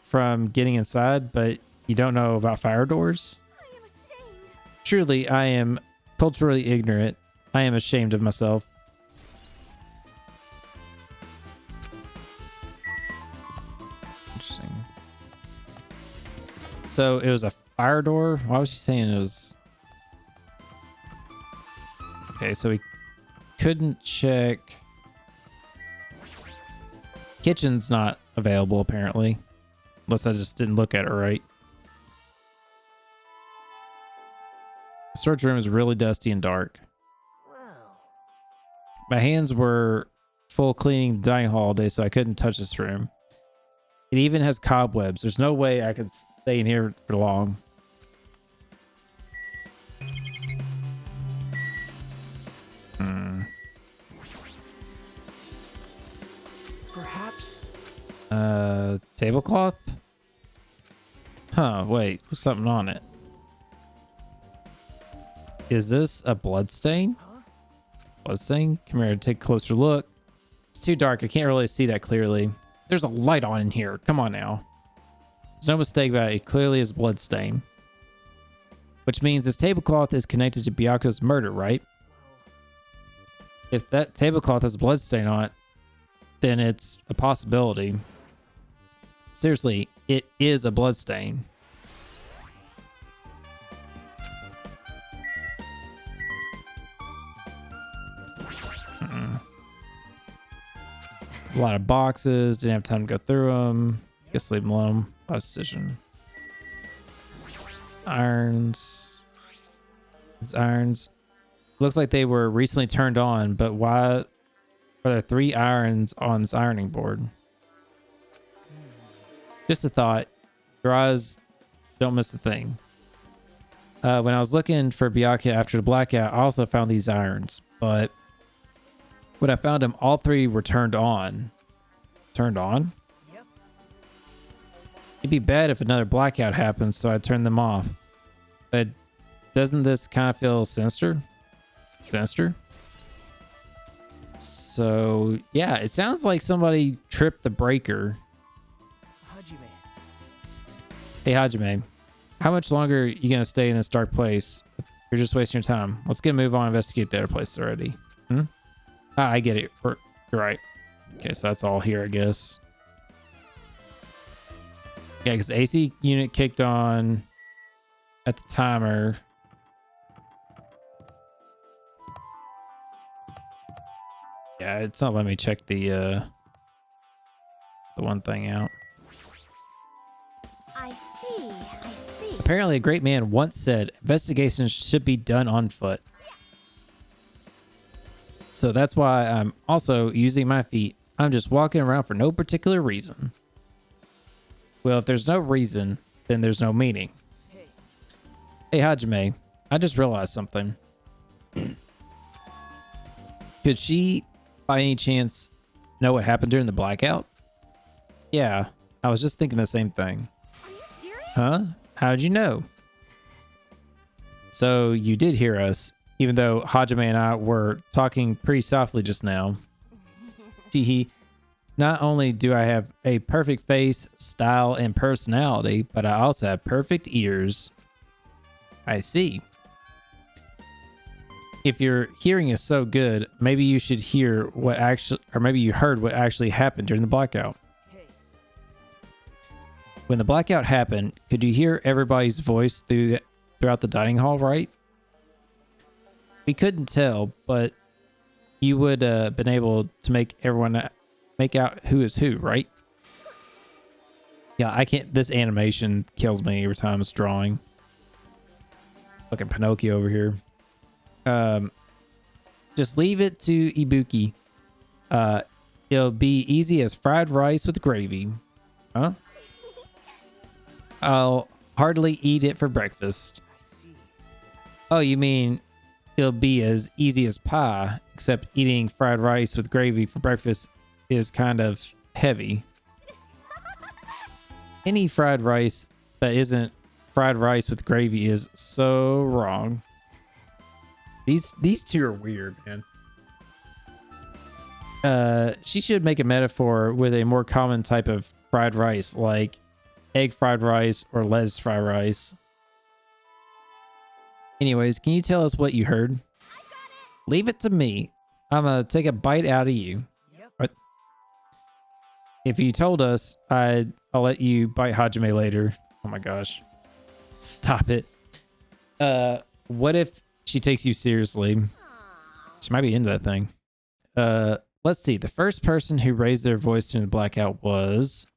Speaker 1: from getting inside, but you don't know about fire doors?
Speaker 2: I am ashamed.
Speaker 1: Truly, I am culturally ignorant. I am ashamed of myself. Interesting. So it was a fire door? Why was she saying it was... Okay, so we couldn't check... Kitchen's not available, apparently. Unless I just didn't look at it right. The storage room is really dusty and dark.
Speaker 2: Wow.
Speaker 1: My hands were full cleaning the dining hall all day, so I couldn't touch this room. It even has cobwebs. There's no way I could stay in here for long.
Speaker 3: Perhaps.
Speaker 1: Tablecloth? Huh, wait, there's something on it. Is this a bloodstain? Bloodstain? Come here, take a closer look. It's too dark, I can't really see that clearly. There's a light on in here, come on now. There's no mistake about it, it clearly is bloodstain. Which means this tablecloth is connected to Byaku's murder, right? If that tablecloth has a bloodstain on it, then it's a possibility. Seriously, it is a bloodstain. A lot of boxes. Didn't have time to go through them. Guess leave them alone. Pause decision. Irons. It's irons. Looks like they were recently turned on, but why are there 3 irons on this ironing board? Just a thought. Your eyes don't miss a thing. When I was looking for Byaku after the blackout, I also found these irons, but when I found them, all 3 were turned on. Turned on?
Speaker 2: Yep.
Speaker 1: It'd be bad if another blackout happens, so I turned them off. But doesn't this kind of feel sinister? Sinister? So, yeah, it sounds like somebody tripped the breaker.
Speaker 2: Hajime.
Speaker 1: Hey, Hajime, how much longer are you going to stay in this dark place? You're just wasting your time. Let's get a move on and investigate the other place already. I get it. You're right. Okay, so that's all here, I guess. Yeah, because AC unit kicked on at the timer. Yeah, it's not letting me check the one thing out.
Speaker 2: I see. I see.
Speaker 1: Apparently, a great man once said, investigations should be done on foot. So that's why I'm also using my feet. I'm just walking around for no particular reason. Well, if there's no reason, then there's no meaning. Hey, Hajime, I just realized something. Could she, by any chance, know what happened during the blackout? Yeah, I was just thinking the same thing.
Speaker 2: Are you serious?
Speaker 1: Huh? How'd you know? So you did hear us, even though Hajime and I were talking pretty softly just now. Teehee. Not only do I have a perfect face, style, and personality, but I also have perfect ears. I see. If your hearing is so good, maybe you should hear what actually, or maybe you heard what actually happened during the blackout. When the blackout happened, could you hear everybody's voice throughout the dining hall, right? We couldn't tell, but you would have been able to make everyone make out who is who, right? Yeah, I can't. This animation kills me every time it's drawing. Fucking Pinocchio over here. Just leave it to Ibuki. It'll be easy as fried rice with gravy. Huh? I'll hardly eat it for breakfast. Oh, you mean it'll be as easy as pie, except eating fried rice with gravy for breakfast is kind of heavy. Any fried rice that isn't fried rice with gravy is so wrong. These two are weird, man. She should make a metaphor with a more common type of fried rice, like egg fried rice or lettuce fried rice. Anyways, can you tell us what you heard? Leave it to me. I'm gonna take a bite out of you.
Speaker 5: Yep.
Speaker 1: What? If you told us, I'll let you bite Hajime later. Oh my gosh. Stop it. What if she takes you seriously? She might be into that thing. Let's see. The first person who raised their voice during the blackout was...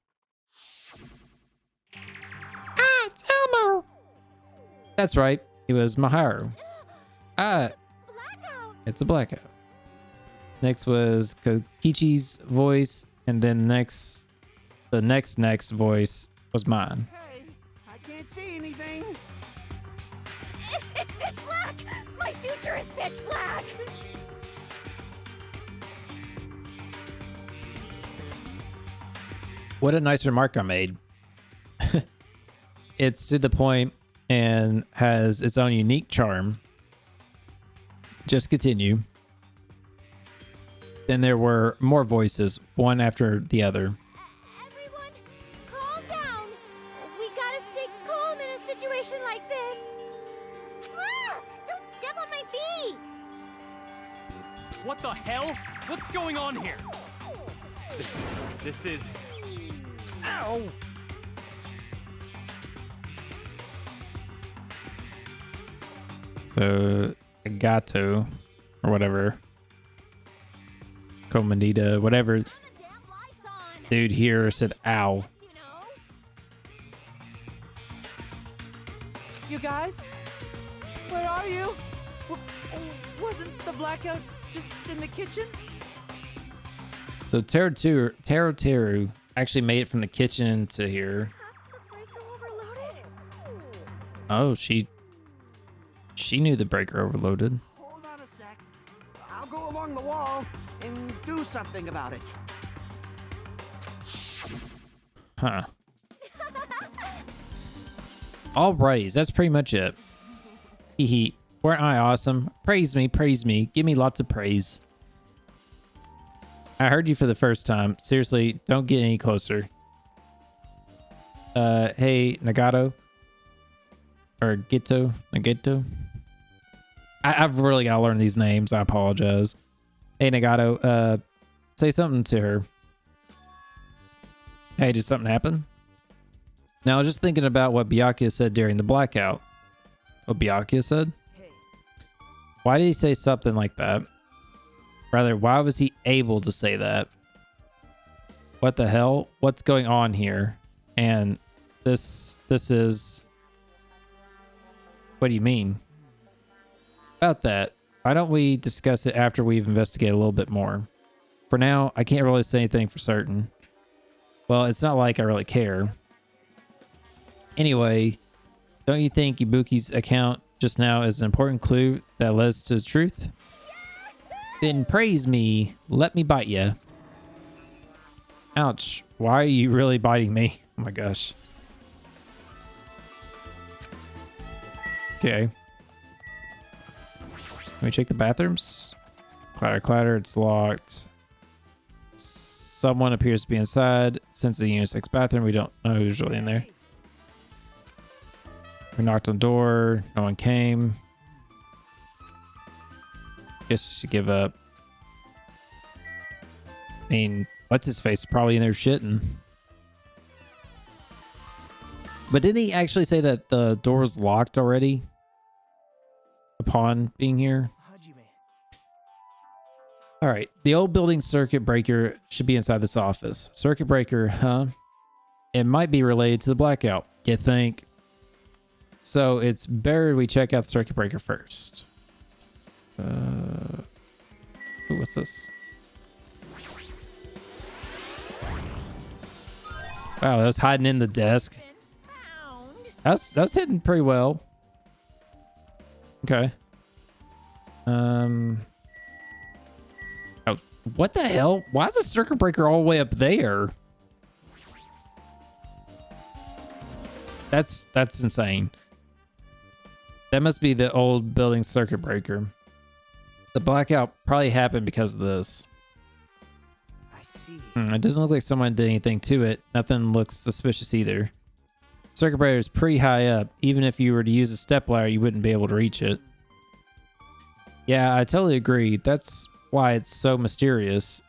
Speaker 2: It's Elmo.
Speaker 1: That's right. It was Maharu.
Speaker 2: Blackout.
Speaker 1: It's a blackout. Next was Kokichi's voice, and then the next voice was mine.
Speaker 5: Hey, I can't see anything.
Speaker 2: It's pitch black. My future is pitch black.
Speaker 1: What a nice remark I made. It's to the point and has its own unique charm. Just continue. Then there were more voices, one after the other.
Speaker 2: Everyone, calm down. We gotta stay calm in a situation like this. Don't step on my feet.
Speaker 6: What the hell? What's going on here? This is... Ow!
Speaker 1: So, Gato, or whatever. Komandita, whatever.
Speaker 2: The damn lights on.
Speaker 1: Dude here said, ow.
Speaker 2: You know.
Speaker 5: You guys? Where are you? Wasn't the blackout just in the kitchen?
Speaker 1: So Teru actually made it from the kitchen to here.
Speaker 2: Perhaps the breaker overloaded.
Speaker 1: Oh, she knew the breaker overloaded.
Speaker 5: Hold on a sec. I'll go along the wall and do something about it.
Speaker 1: Huh. Alrighty, that's pretty much it. Hee. Weren't I awesome? Praise me, give me lots of praise. I heard you for the first time. Seriously, don't get any closer. Hey, Nagato. Or Nagato. I've really got to learn these names. I apologize. Hey, Nagato, say something to her. Hey, did something happen? Now, I was just thinking about what Byakuya said during the blackout. What Byakuya said? Why did he say something like that? Rather, why was he able to say that? What the hell? What's going on here? And this is... What do you mean? About that, why don't we discuss it after we've investigated a little bit more? For now, I can't really say anything for certain. Well, it's not like I really care. Anyway, don't you think Ibuki's account just now is an important clue that leads to the truth? Then praise me. Let me bite you. Ouch. Why are you really biting me? Oh my gosh. Okay. Let me check the bathrooms. Clatter, clatter. It's locked. Someone appears to be inside. Since the unisex bathroom, we don't know who's really in there. We knocked on the door. No one came. Guess we should give up. I mean, what's his face? Probably in there shitting. But didn't he actually say that the door was locked already? Upon being here? Alright, the old building circuit breaker should be inside this office. Circuit breaker, huh? It might be related to the blackout, you think? So it's better we check out the circuit breaker first. Ooh, what's this? Wow, that was hiding in the desk.
Speaker 2: Found.
Speaker 1: That's hitting pretty well. Okay. Oh, what the hell? Why is the circuit breaker all the way up there? That's insane. That must be the old building circuit breaker. The blackout probably happened because of this.
Speaker 5: I see.
Speaker 1: It doesn't look like someone did anything to it. Nothing looks suspicious either. Circuit breaker is pretty high up. Even if you were to use a stepladder, you wouldn't be able to reach it. Yeah, I totally agree. That's why it's so mysterious.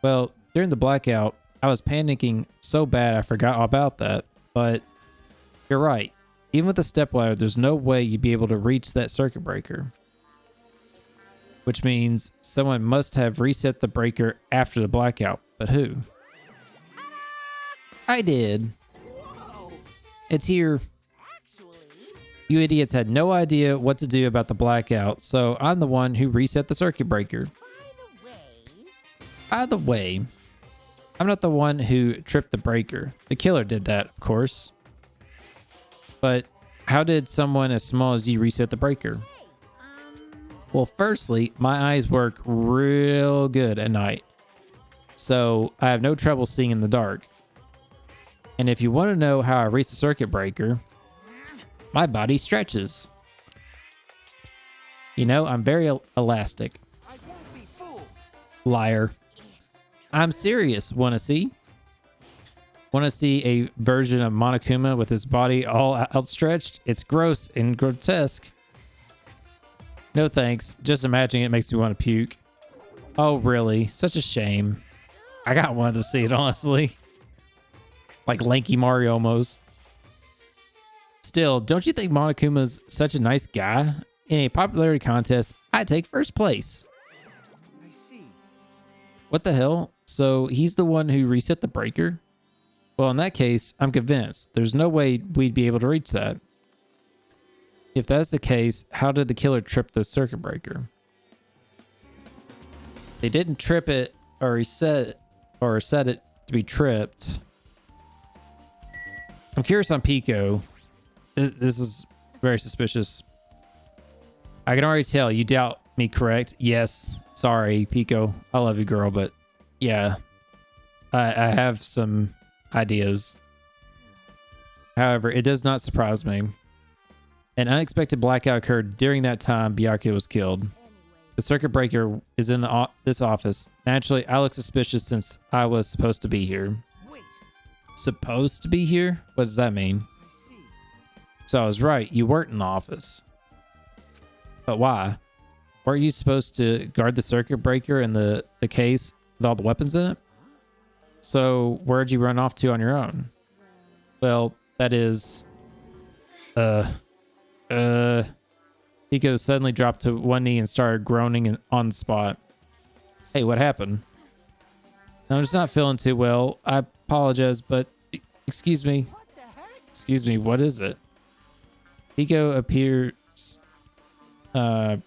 Speaker 1: Well, during the blackout, I was panicking so bad I forgot all about that. But you're right. Even with a stepladder, there's no way you'd be able to reach that circuit breaker. Which means someone must have reset the breaker after the blackout. But who? I did. It's here. You idiots had no idea what to do about the blackout, so I'm the one who reset the circuit breaker. By the way, I'm not the one who tripped the breaker. The killer did that, of course. But how did someone as small as you reset the breaker? Well, firstly, my eyes work real good at night, so I have no trouble seeing in the dark. And if you want to know how I reset the circuit breaker, my body stretches. You know, I'm very elastic.
Speaker 3: I won't be fooled.
Speaker 1: Liar. I'm serious. Want to see? Want to see a version of Monokuma with his body all outstretched? It's gross and grotesque. No thanks. Just imagining it makes me want to puke. Oh, really? Such a shame. I got one to see it, honestly. Like Lanky Mario almost. Still, don't you think Monokuma's such a nice guy? In a popularity contest, I take first place.
Speaker 3: I see.
Speaker 1: What the hell? So he's the one who reset the breaker? Well, in that case, I'm convinced. There's no way we'd be able to reach that. If that's the case, how did the killer trip the circuit breaker? They didn't trip it or reset it to be tripped. I'm curious on Pico. This is very suspicious. I can already tell you doubt me, correct? Yes. Sorry, Pico. I love you, girl, but yeah. I have some ideas. However, it does not surprise me. An unexpected blackout occurred during that time Byakuya was killed. The circuit breaker is in this office. Naturally, I look suspicious since I was supposed to be here.
Speaker 5: Wait.
Speaker 1: Supposed to be here? What does that mean?
Speaker 5: I see.
Speaker 1: So I was right. You weren't in the office. But why? Weren't you supposed to guard the circuit breaker in the case with all the weapons in it? So where'd you run off to on your own? Well, that is... Pico suddenly dropped to one knee and started groaning on the spot. Hey, what happened? I'm just not feeling too well. I apologize, but... Excuse me.
Speaker 5: What the heck?
Speaker 1: Excuse me, what is it? Pico appears... Pico,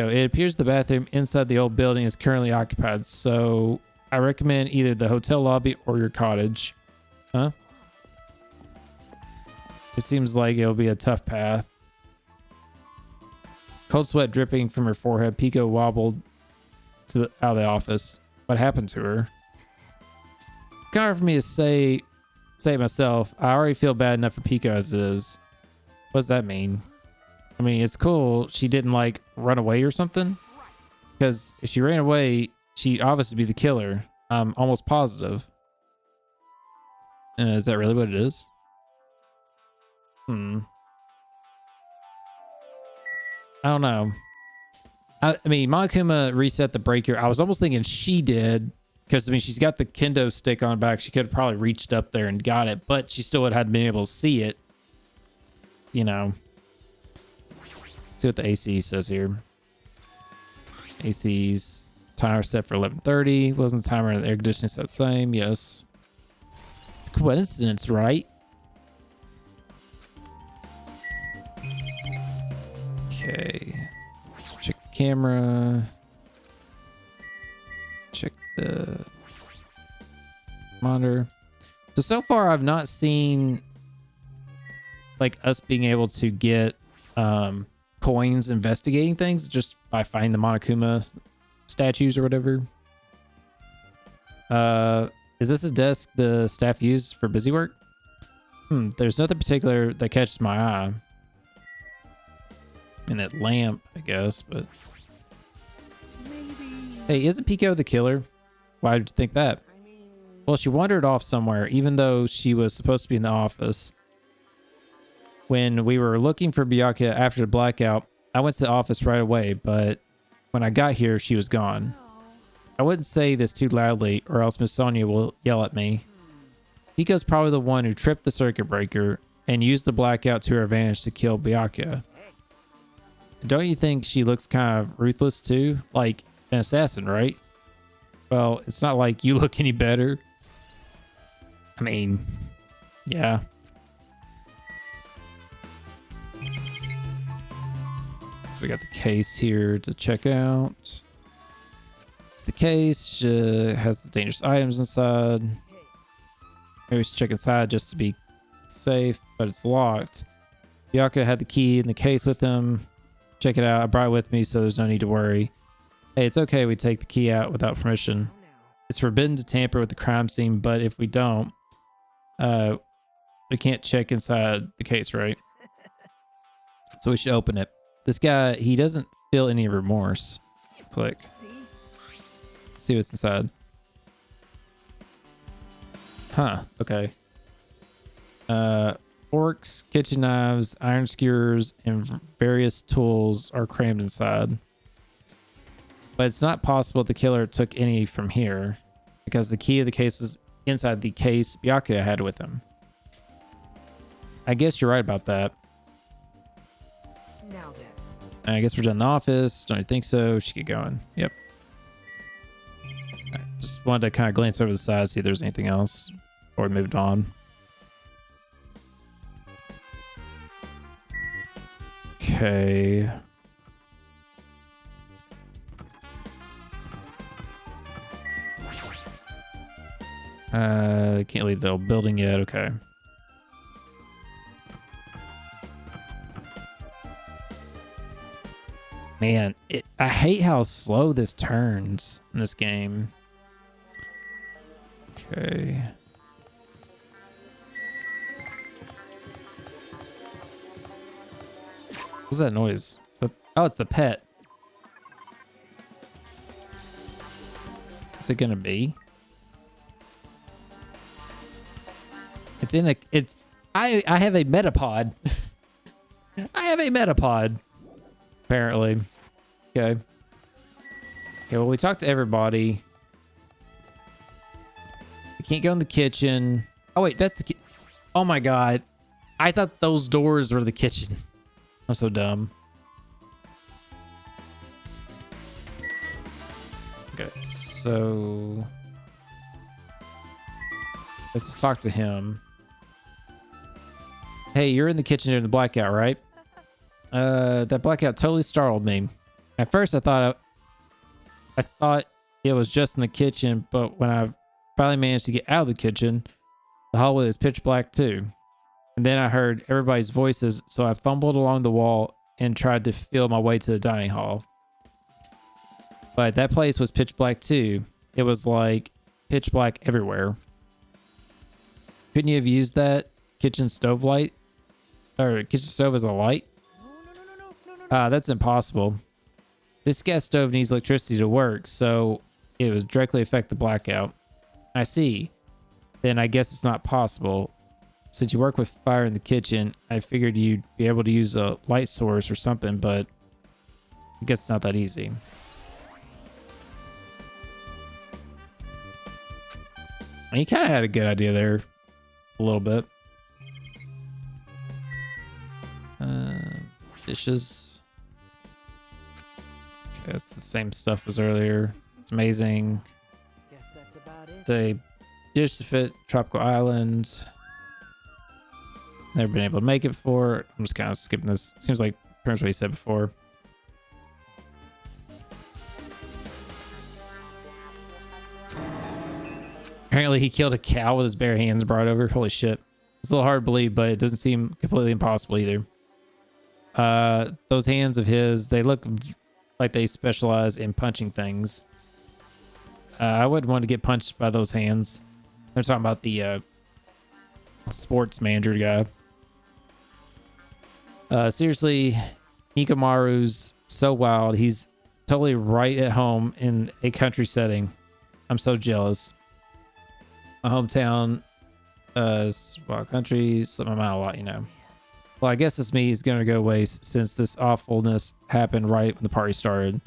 Speaker 1: it appears the bathroom inside the old building is currently occupied, so I recommend either the hotel lobby or your cottage. Huh? It seems like it'll be a tough path. Cold sweat dripping from her forehead, Pico wobbled out of the office. What happened to her? It's kind of hard for me to say it myself. I already feel bad enough for Pico as it is. What does that mean? I mean, it's cool she didn't like run away or something. Because if she ran away, she'd obviously be the killer. I'm almost positive. Is that really what it is? I don't know. I mean, Monokuma reset the breaker. I was almost thinking she did. Because, I mean, she's got the kendo stick on her back. She could have probably reached up there and got it. But she still would have been able to see it. You know. See what the AC says here. AC's timer set for 11:30. Wasn't the timer and the air conditioning set the same? Yes. It's a coincidence, right? Okay. Let's check the camera. Check the monitor. So far I've not seen like us being able to get coins investigating things just by finding the Monokuma statues or whatever. Is this a desk the staff used for busy work? There's nothing particular that catches my eye. And that lamp, I guess, but... Hey, isn't Pico the killer? Why did you think that? Well, she wandered off somewhere, even though she was supposed to be in the office. When we were looking for Byakuya after the blackout, I went to the office right away, but when I got here, she was gone. I wouldn't say this too loudly, or else Miss Sonia will yell at me. Pico's probably the one who tripped the circuit breaker and used the blackout to her advantage to kill Byakuya. Don't you think she looks kind of ruthless too? Like an assassin, right? Well, it's not like you look any better. I mean, yeah. So we got the case here to check out. It's the case. Has the dangerous items inside. Maybe we should check inside just to be safe, but it's locked. Byakuya had the key in the case with him. Check it out. I brought it with me, so there's no need to worry. Hey, it's okay we take the key out without permission. It's forbidden to tamper with the crime scene, but if we don't, we can't check inside the case, right? So we should open it. This guy, he doesn't feel any remorse. Click. See what's inside. Huh, okay. Forks, kitchen knives, iron skewers, and various tools are crammed inside. But it's not possible the killer took any from here, because the key of the case was inside the case Byakuya had with him. I guess you're right about that.
Speaker 5: Now then.
Speaker 1: I guess we're done in the office. Don't you think so? Should get going. Yep. Right, just wanted to kind of glance over the side, see if there's anything else before we moved on. Okay. Can't leave the old building yet. Okay. Man, I hate how slow this turns in this game. Okay. What's that noise? Is that, oh, it's the pet. What's it gonna be? It's in a. It's. I have a metapod. I have a metapod. Apparently. Okay. Okay. Well, we talked to everybody. We can't go in the kitchen. Oh wait, that's the. Oh my god, I thought those doors were the kitchen. I'm so dumb. Okay, so let's talk to him. Hey, you're in the kitchen during the blackout, right? That blackout totally startled me. At first, I thought it was just in the kitchen, but when I finally managed to get out of the kitchen, the hallway was pitch black too. And then I heard everybody's voices, so I fumbled along the wall and tried to feel my way to the dining hall. But that place was pitch black too. It was like pitch black everywhere. Couldn't you have used that kitchen stove light? Or kitchen stove as a light? No. That's impossible. This gas stove needs electricity to work, so it would directly affect the blackout. I see. Then I guess it's not possible. Since you work with fire in the kitchen, I figured you'd be able to use a light source or something, but I guess it's not that easy. And you kind of had a good idea there. A little bit. Dishes. Okay, it's the same stuff as earlier. It's amazing.
Speaker 5: Guess that's about it.
Speaker 1: It's a dish to fit tropical island. Never been able to make it before. I'm just kind of skipping this. Seems like pretty much what he said before. Apparently he killed a cow with his bare hands brought over. Holy shit. It's a little hard to believe, but it doesn't seem completely impossible either. Those hands of his, they look like they specialize in punching things. I wouldn't want to get punched by those hands. They're talking about the sports manager guy. Seriously, Nikomaru's so wild. He's totally right at home in a country setting. I'm so jealous. My hometown, well, country slipped my mind a lot, you know. Well, I guess this meat is going to go waste since this awfulness happened right when the party started.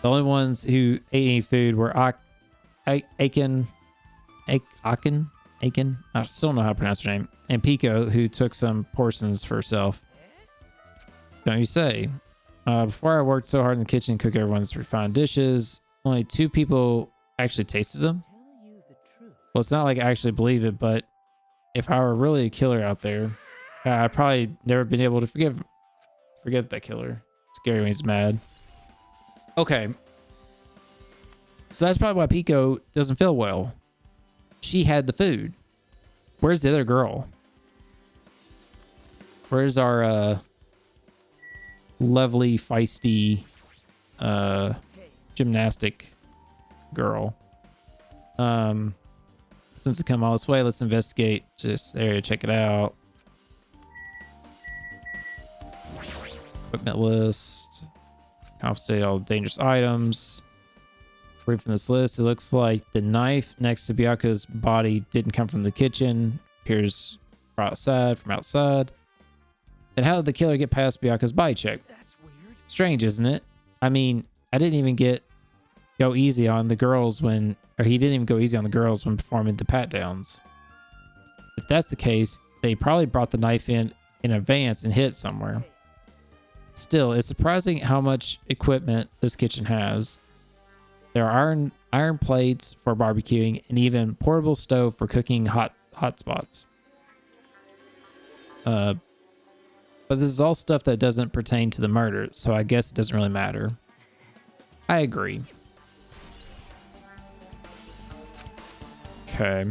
Speaker 1: The only ones who ate any food were Aiken. I still don't know how to pronounce her name. And Pico, who took some portions for herself. Don't you say? Before I worked so hard in the kitchen to cook everyone's refined dishes, only 2 people actually tasted them. Well, it's not like I actually believe it, but if I were really a killer out there, I'd probably never been able to forget that killer. Scary when he's mad. Okay. So that's probably why Pico doesn't feel well. She had the food. Where's the other girl? Where's our lovely, feisty gymnastic girl? Since we come all this way, let's investigate this area, check it out. Equipment list. Confiscate all dangerous items. Read from this list, it looks like the knife next to Byaku's body didn't come from the kitchen. Appears from outside. Then how did the killer get past Byaku's body check?
Speaker 3: That's weird.
Speaker 1: Strange, isn't it? I mean, I didn't even go easy on the girls when, or he didn't even go easy on the girls when performing the pat downs. If that's the case, they probably brought the knife in advance and hid it somewhere. Still, it's surprising how much equipment this kitchen has. There are iron plates for barbecuing and even portable stove for cooking hot spots. But this is all stuff that doesn't pertain to the murder, so I guess it doesn't really matter. I agree. Okay.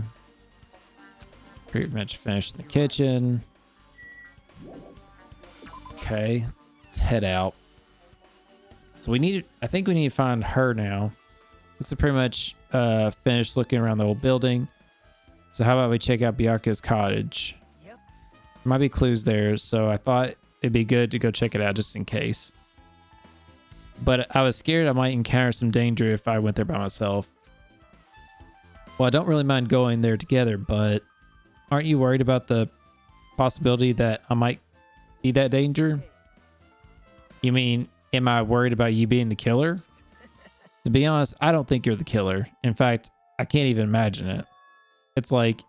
Speaker 1: Pretty much finished in the kitchen. Okay. Let's head out. So I think we need to find her now. Looks like pretty much finished looking around the old building. So how about we check out Byaku's cottage?
Speaker 3: Yep.
Speaker 1: There might be clues there, so I thought it'd be good to go check it out just in case. But I was scared I might encounter some danger if I went there by myself. Well, I don't really mind going there together, but aren't you worried about the possibility that I might be that danger? You mean, am I worried about you being the killer? To be honest, I don't think you're the killer. In fact, I can't even imagine it. It's like,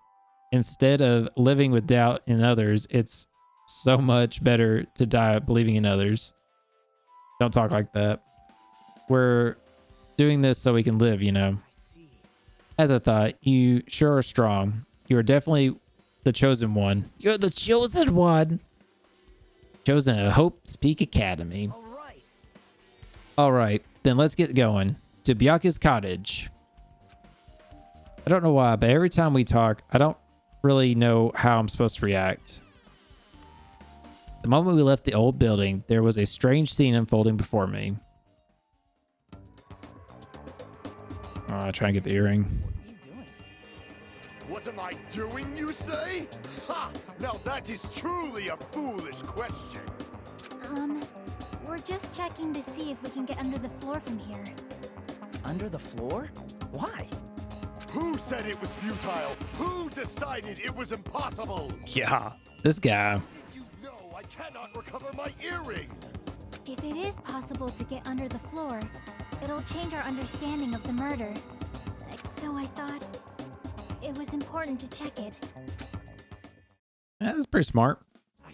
Speaker 1: instead of living with doubt in others, it's so much better to die believing in others. Don't talk like that. We're doing this so we can live, you know. As I thought, you sure are strong. You are definitely the chosen one. You're the chosen one. Chosen at Hope Peak Academy. All right, then let's get going to Byaku's cottage. I don't know why, but every time we talk, I don't really know how I'm supposed to react. The moment we left the old building, there was a strange scene unfolding before me. I try and get the earring.
Speaker 3: What am I doing, you say? Ha! Now that is truly a foolish question.
Speaker 2: We're just checking to see if we can get under the floor from here.
Speaker 5: Under the floor? Why?
Speaker 3: Who said it was futile? Who decided it was impossible?
Speaker 1: Yeah, this guy.
Speaker 3: You know I cannot recover my earring.
Speaker 2: If it is possible to get under the floor, it'll change our understanding of the murder. So I thought it was important to check it.
Speaker 1: Yeah, that's pretty smart. I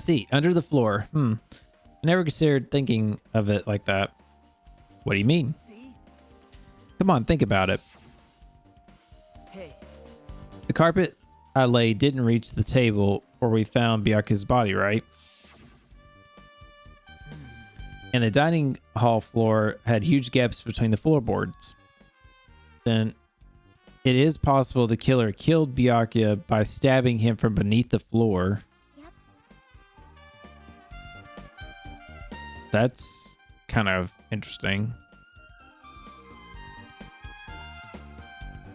Speaker 1: see. Under the floor. I never considered thinking of it like that. What do you mean? Come on, think about it.
Speaker 5: Hey.
Speaker 1: The carpet I laid didn't reach the table where we found Byaku's body, right? And the dining hall floor had huge gaps between the floorboards. Then It is possible the killer killed Byakuya by stabbing him from beneath the floor.
Speaker 2: Yep.
Speaker 1: That's kind of interesting.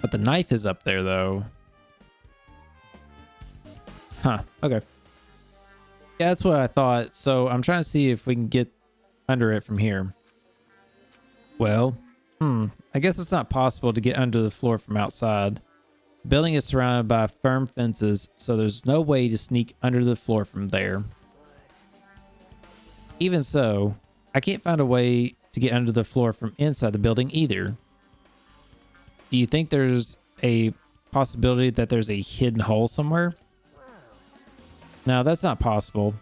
Speaker 1: But the knife is up there, though. Huh. Okay. Yeah, that's what I thought. So I'm trying to see if we can get under it from here. Well, I guess it's not possible to get under the floor from outside. The building is surrounded by firm fences, so there's no way to sneak under the floor from there. Even so, I can't find a way to get under the floor from inside the building either. Do you think there's a possibility that there's a hidden hole somewhere? No, that's not possible.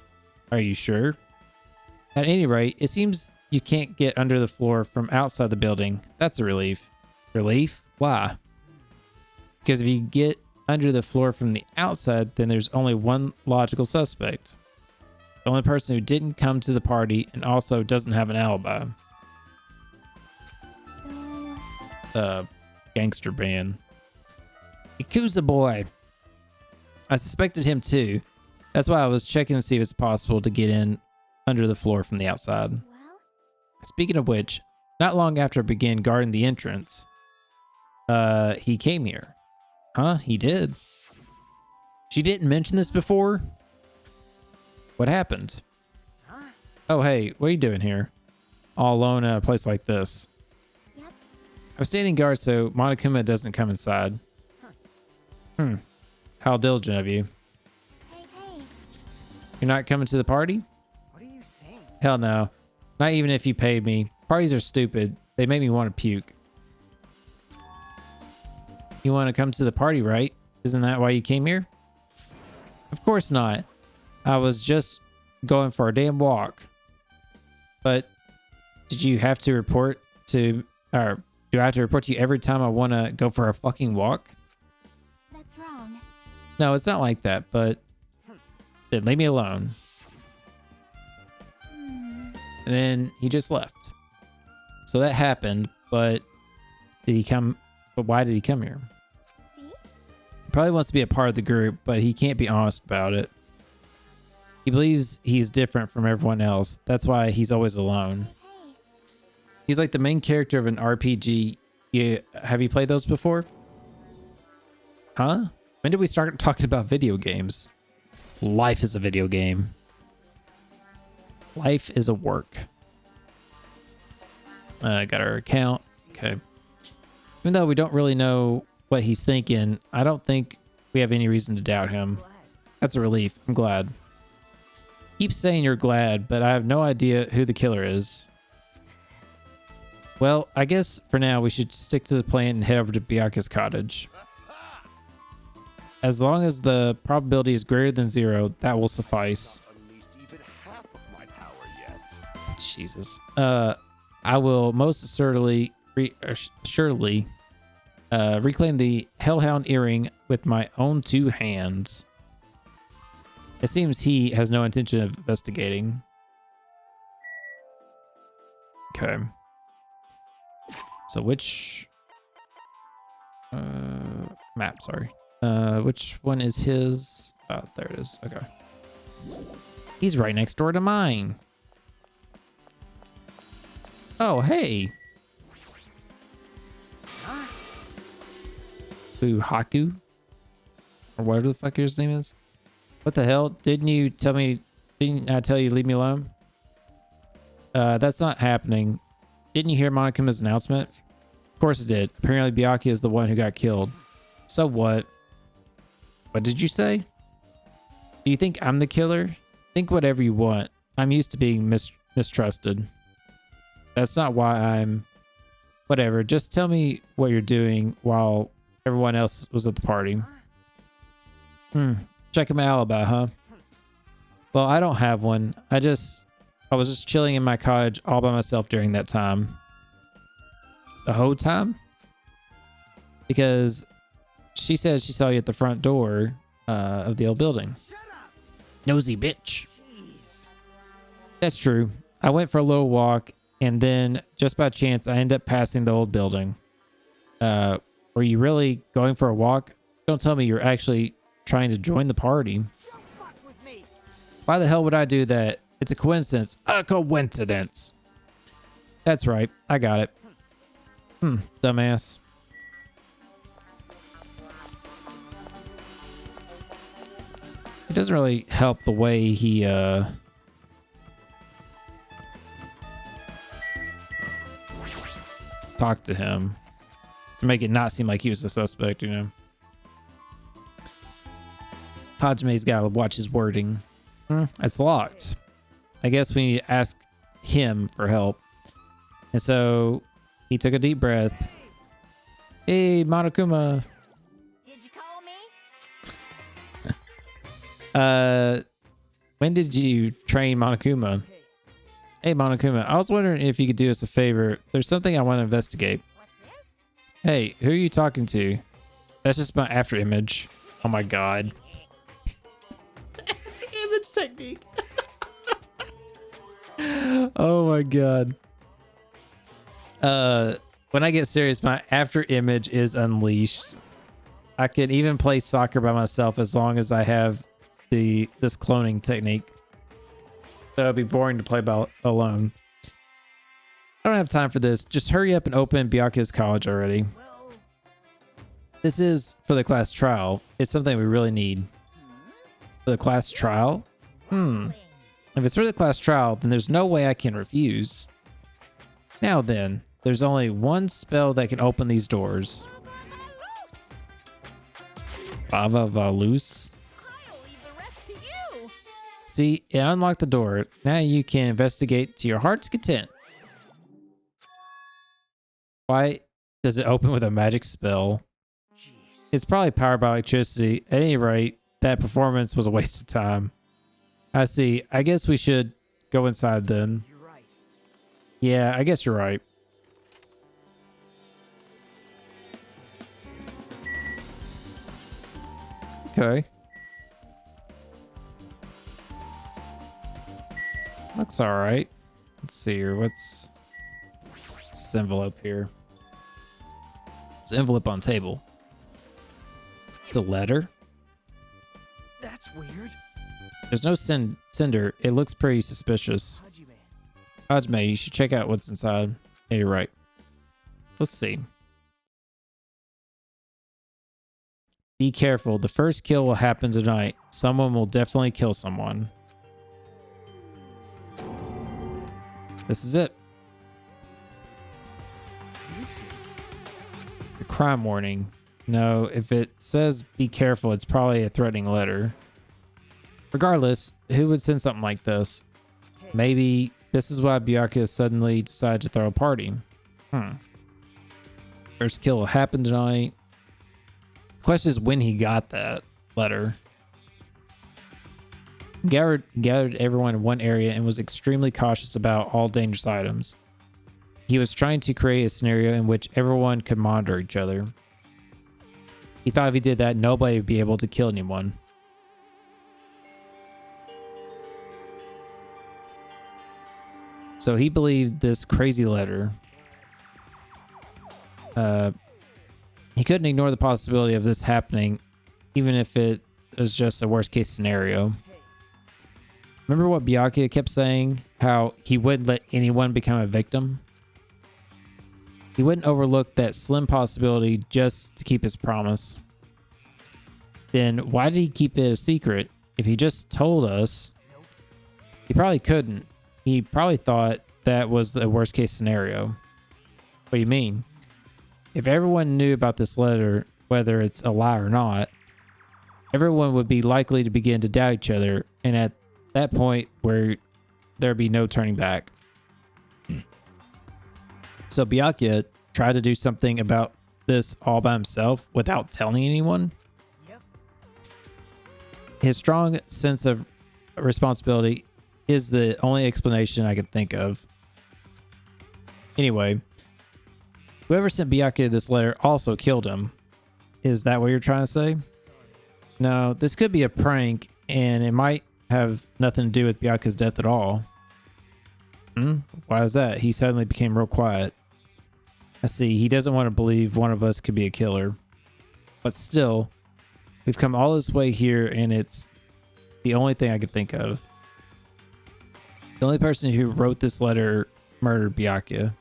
Speaker 1: Are you sure? At any rate, it seems you can't get under the floor from outside the building. That's a relief. Relief? Why? Because if you get under the floor from the outside, then there's only one logical suspect. The only person who didn't come to the party and also doesn't have an alibi.
Speaker 2: So,
Speaker 1: Gangster band. Yakuza boy. I suspected him too. That's why I was checking to see if it's possible to get in under the floor from the outside.
Speaker 2: well,
Speaker 1: Speaking of which, not long after I began guarding the entrance, he came here. Huh? He did. She didn't mention this before? What happened? Oh, hey, what are you doing here? All alone in a place like this.
Speaker 2: yep.
Speaker 1: I'm standing guard so Monokuma doesn't come inside. How diligent of you.
Speaker 2: Hey,
Speaker 1: You're not coming to the party?
Speaker 5: What are you saying?
Speaker 1: Hell no. Not even if you paid me. Parties are stupid. They make me want to puke. You want to come to the party, right? Isn't that why you came here? Of course not. I was just going for a damn walk. But did you have to report to, or do I have to report to you every time I want to go for a fucking walk?
Speaker 2: that's wrong.
Speaker 1: No, it's not like that, but then leave me alone. And then he just left. So that happened, but did he come? But why did he come here?
Speaker 2: See?
Speaker 1: He probably wants to be a part of the group, but he can't be honest about it. He believes he's different from everyone else. That's why he's always alone.
Speaker 2: Hey,
Speaker 1: He's like the main character of an RPG. Have you played those before? Huh? When did we start talking about video games? Life is a video game. Life is a work. Got our account. Okay. Even though we don't really know what he's thinking, I don't think we have any reason to doubt him. That's a relief. I'm glad. Keep saying you're glad, but I have no idea who the killer is. Well, I guess for now we should stick to the plan and head over to Byakuya's cottage. As long as the probability is greater than 0, that will suffice.
Speaker 3: Unleashed even half of my power yet.
Speaker 1: Jesus. I will most assuredly reclaim the Hellhound earring with my own 2 hands. It seems he has no intention of investigating. Okay. So which map, sorry. Which one is his? Oh, there it is. Okay. He's right next door to mine. Oh, hey. Haku? Or whatever the fuck his name is. What the hell? Didn't I tell you to leave me alone? That's not happening. Didn't you hear Monokuma's announcement? Of course it did. Apparently Byakuya is the one who got killed. So what? What did you say? Do you think I'm the killer? Think whatever you want. I'm used to being mistrusted. That's not why I'm... Whatever. Just tell me what you're doing while everyone else was at the party. Checking my alibi, huh? Well, I don't have one. I was just chilling in my cottage all by myself during that time. The whole time? Because she said she saw you at the front door of the old building. Nosy bitch. That's true. I went for a little walk, and then just by chance, I ended up passing the old building. Were you really going for a walk? Don't tell me you're actually trying to join the party. Why the hell would I do that? It's a coincidence. A coincidence. That's right. I got it. Dumbass. It doesn't really help the way he talked to him to make it not seem like he was a suspect, you know. Hajime's got to watch his wording. It's locked. I guess we need to ask him for help. And so he took a deep breath. Hey, Monokuma.
Speaker 2: Did you call me?
Speaker 1: When did you train Monokuma? Hey, Monokuma, I was wondering if you could do us a favor. There's something I want to investigate.
Speaker 2: What's this?
Speaker 1: Hey, who are you talking to? That's just my after image. Oh my god. Image technique. Oh my god. When I get serious, my after image is unleashed. I can even play soccer by myself as long as I have this cloning technique. So it'd be boring to play by alone. I don't have time for this. Just hurry up and open Byakuya's college already. This is for the class trial. It's something we really need. For the class trial? If it's for the class trial, then there's no way I can refuse. Now then, there's only one spell that can open these doors. Bava Valus?
Speaker 2: I'll leave the rest to you.
Speaker 1: See, it unlocked the door. Now you can investigate to your heart's content. Why does it open with a magic spell? It's probably powered by electricity. At any rate, that performance was a waste of time. I see. I guess we should go inside then.
Speaker 5: You're right.
Speaker 1: Yeah, I guess you're right. Okay. Looks all right. Let's see here. What's this envelope here? It's an envelope on table. It's a letter.
Speaker 5: That's weird.
Speaker 1: There's no sender. It looks pretty suspicious. Hajime, you should check out what's inside. Yeah, you're right. Let's see. Be careful. The first kill will happen tonight. Someone will definitely kill someone. This is it.
Speaker 5: This is
Speaker 1: The crime warning. No, if it says be careful, it's probably a threatening letter. Regardless, who would send something like this? Maybe this is why Byakuya suddenly decided to throw a party. First kill will happen tonight. Question is when he got that letter. Gathered everyone in one area and was extremely cautious about all dangerous items. He was trying to create a scenario in which everyone could monitor each other. He thought if he did that, nobody would be able to kill anyone. So he believed this crazy letter. He couldn't ignore the possibility of this happening, even if it was just a worst case scenario. Remember what Byakuya kept saying? How he wouldn't let anyone become a victim? He wouldn't overlook that slim possibility just to keep his promise. Then why did he keep it a secret? If he just told us, he probably couldn't. He probably thought that was the worst case scenario. What do you mean? If everyone knew about this letter, whether it's a lie or not, everyone would be likely to begin to doubt each other, and at that point where there'd be no turning back. So Byakuya tried to do something about this all by himself without telling anyone.
Speaker 5: Yep.
Speaker 1: His strong sense of responsibility is the only explanation I can think of. Anyway, whoever sent Byakuya this letter also killed him. Is that what you're trying to say? No, this could be a prank, and it might have nothing to do with Byakuya's death at all. Why is that? He suddenly became real quiet. I see. He doesn't want to believe one of us could be a killer. But still, we've come all this way here, and it's the only thing I could think of. The only person who wrote this letter murdered Byakuya.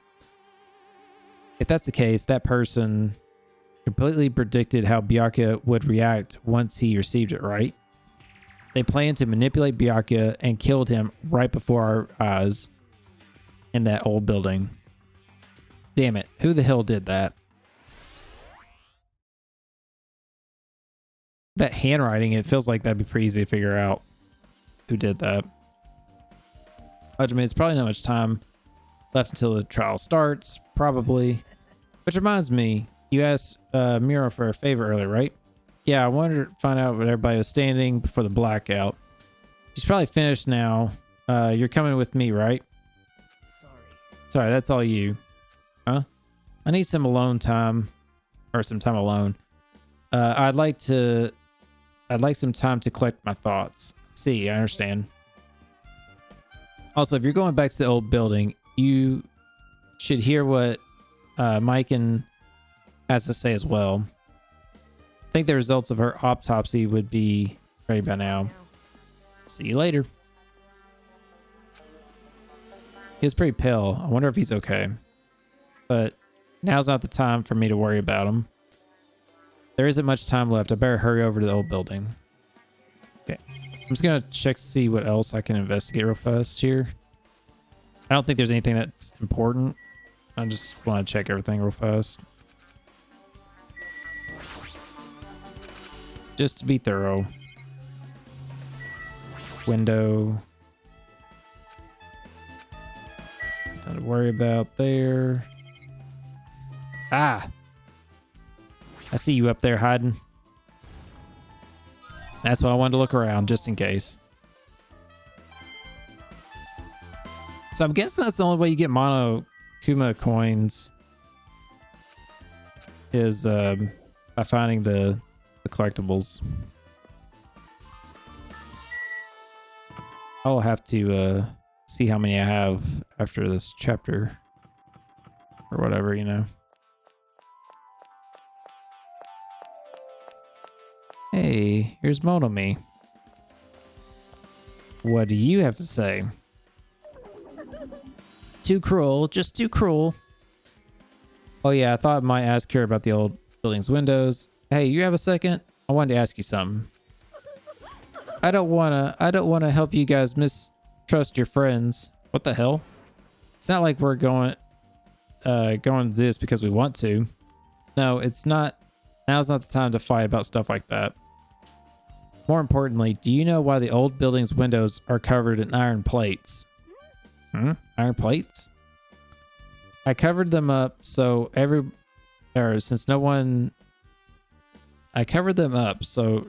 Speaker 1: If that's the case, that person completely predicted how Byakuya would react once he received it, right? They planned to manipulate Byakuya and killed him right before our eyes in that old building. Damn it, who the hell did that? That handwriting, it feels like that'd be pretty easy to figure out who did that. I mean, it's probably not much time left until the trial starts, probably. Which reminds me, you asked Mira for a favor earlier, right? Yeah, I wanted to find out what everybody was standing before the blackout. She's probably finished now. You're coming with me, right? Sorry, that's all you. Huh? I need some alone time, or some time alone. I'd like some time to collect my thoughts. See, I understand. Also, if you're going back to the old building, you should hear what Maiken has to say as well. I think the results of her autopsy would be ready by now. See you later. He's pretty pale. I wonder if he's okay. But now's not the time for me to worry about him. There isn't much time left. I better hurry over to the old building. Okay. I'm just going to check to see what else I can investigate real fast here. I don't think there's anything that's important. I just want to check everything real fast. Just to be thorough. Window. Nothing to worry about there. Ah! I see you up there hiding. That's why I wanted to look around, just in case. So I'm guessing that's the only way you get Monokuma coins is by finding the collectibles. I'll have to see how many I have after this chapter. Or whatever, you know. Hey, here's Monomi. What do you have to say? Too cruel, just too cruel. Oh yeah, I thought I might ask her about the old building's windows. Hey, you have a second? I wanted to ask you something. I don't wanna help you guys mistrust your friends. What the hell? It's not like we're going to this because we want to. No, it's not. Now's not the time to fight about stuff like that. More importantly, do you know why the old building's windows are covered in iron plates? Iron plates? I covered them up so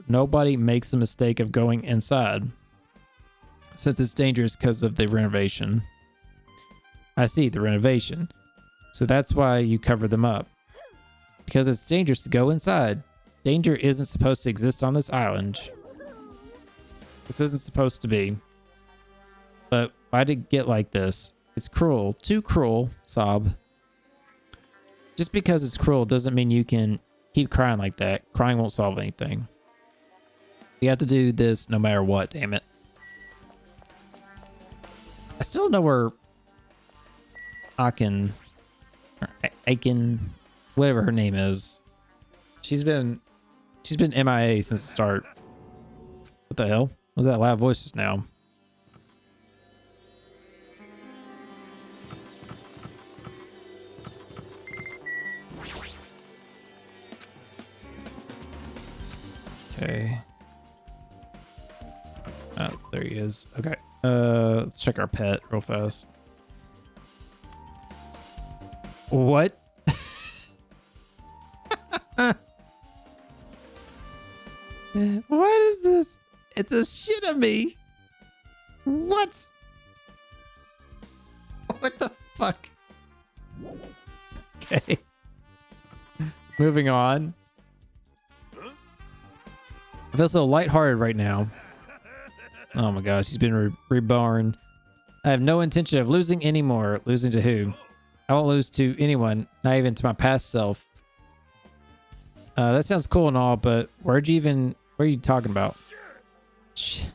Speaker 1: nobody makes the mistake of going inside, since it's dangerous because of the renovation. I see, the renovation. So that's why you cover them up. Because it's dangerous to go inside. Danger isn't supposed to exist on this island. This isn't supposed to be. But why did it get like this? It's cruel. Too cruel, sob. Just because it's cruel doesn't mean you can keep crying like that. Crying won't solve anything. You have to do this no matter what, damn it. I still know where Aiken, whatever her name is. She's been MIA since the start. What the hell? What was that loud voice just now? Okay. Oh, there he is. Okay. Let's check our pet real fast. What? What is this? It's a shit of me. What? What the fuck? Okay. Moving on. I feel so lighthearted right now. Oh my gosh, he's been reborn. I have no intention of losing anymore. Losing to who? I won't lose to anyone, not even to my past self. That sounds cool and all, but what are you talking about? Shit.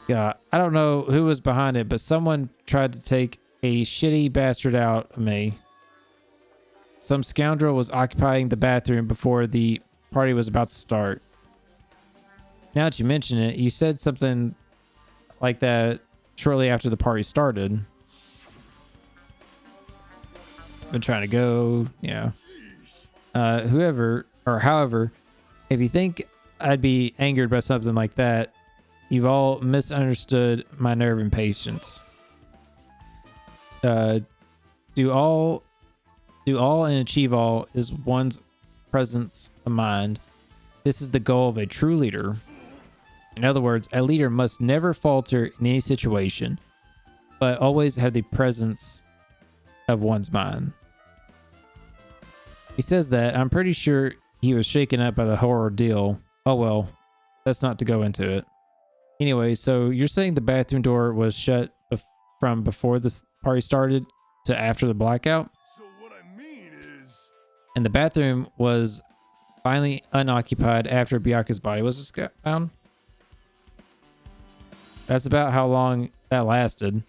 Speaker 1: Yeah, I don't know who was behind it, but someone tried to take a shitty bastard out of me. Some scoundrel was occupying the bathroom before the party was about to start. Now that you mention it, you said something like that shortly after the party started. Been trying to go, yeah. However, if you think I'd be angered by something like that, you've all misunderstood my nerve and patience. Do all and achieve all is one's presence of mind. This is the goal of a true leader. In other words, a leader must never falter in any situation, but always have the presence of one's mind. He says that. I'm pretty sure he was shaken up by the whole ordeal. Oh well, that's not to go into it. Anyway, so you're saying the bathroom door was shut from before this party started to after the blackout?
Speaker 3: So what I mean is...
Speaker 1: And the bathroom was finally unoccupied after Byaku's body was found? That's about how long that lasted.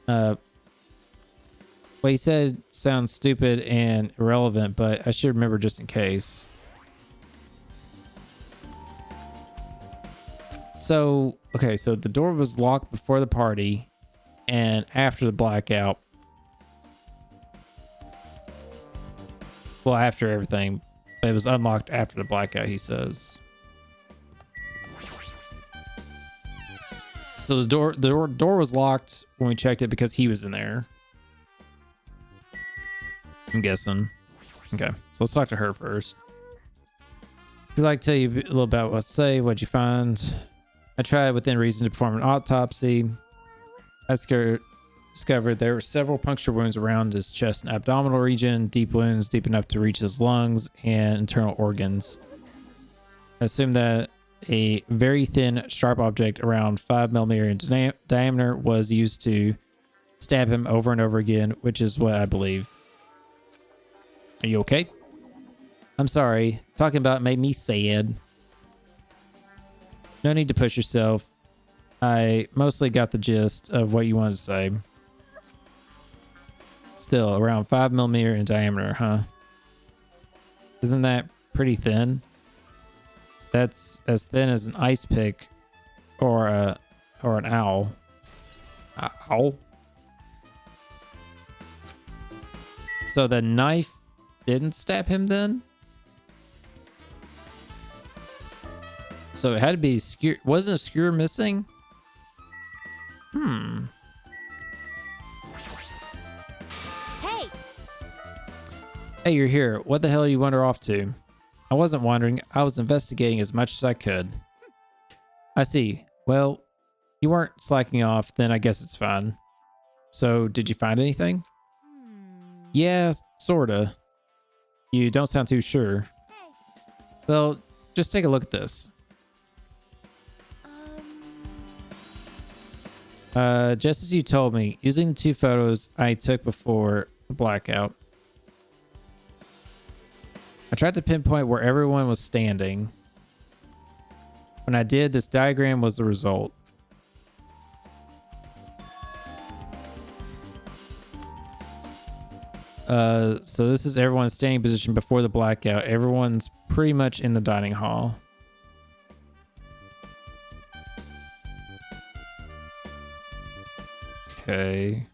Speaker 1: What he said sounds stupid and irrelevant, but I should remember just in case. So, okay, so the door was locked before the party and after the blackout. Well, after everything, but it was unlocked after the blackout, he says. So the door was locked when we checked it because he was in there. I'm guessing. Okay, so let's talk to her first. I'd like to tell you a little about what to say, what'd you find? I tried within reason to perform an autopsy. I discovered there were several puncture wounds around his chest and abdominal region, deep wounds deep enough to reach his lungs and internal organs. I assume that a very thin, sharp object around 5mm in diameter was used to stab him over and over again, which is what I believe. Are you okay? I'm sorry. Talking about it made me sad. No need to push yourself. I mostly got the gist of what you wanted to say. Still, around 5mm in diameter, huh? Isn't that pretty thin? That's as thin as an ice pick or an owl. Owl? So the knife didn't stab him then? So it had to be skewer. Wasn't a skewer missing?
Speaker 2: Hey,
Speaker 1: Hey, you're here. What the hell you wander off to? I wasn't wandering. I was investigating as much as I could. I see. Well, you weren't slacking off, then I guess it's fine. So, did you find anything? Yeah, sorta. You don't sound too sure. Well, just take a look at this. Just as you told me, using the two photos I took before the blackout, I tried to pinpoint where everyone was standing. When I did, this diagram was the result. So this is everyone's standing position before the blackout. Everyone's pretty much in the dining hall. Okay.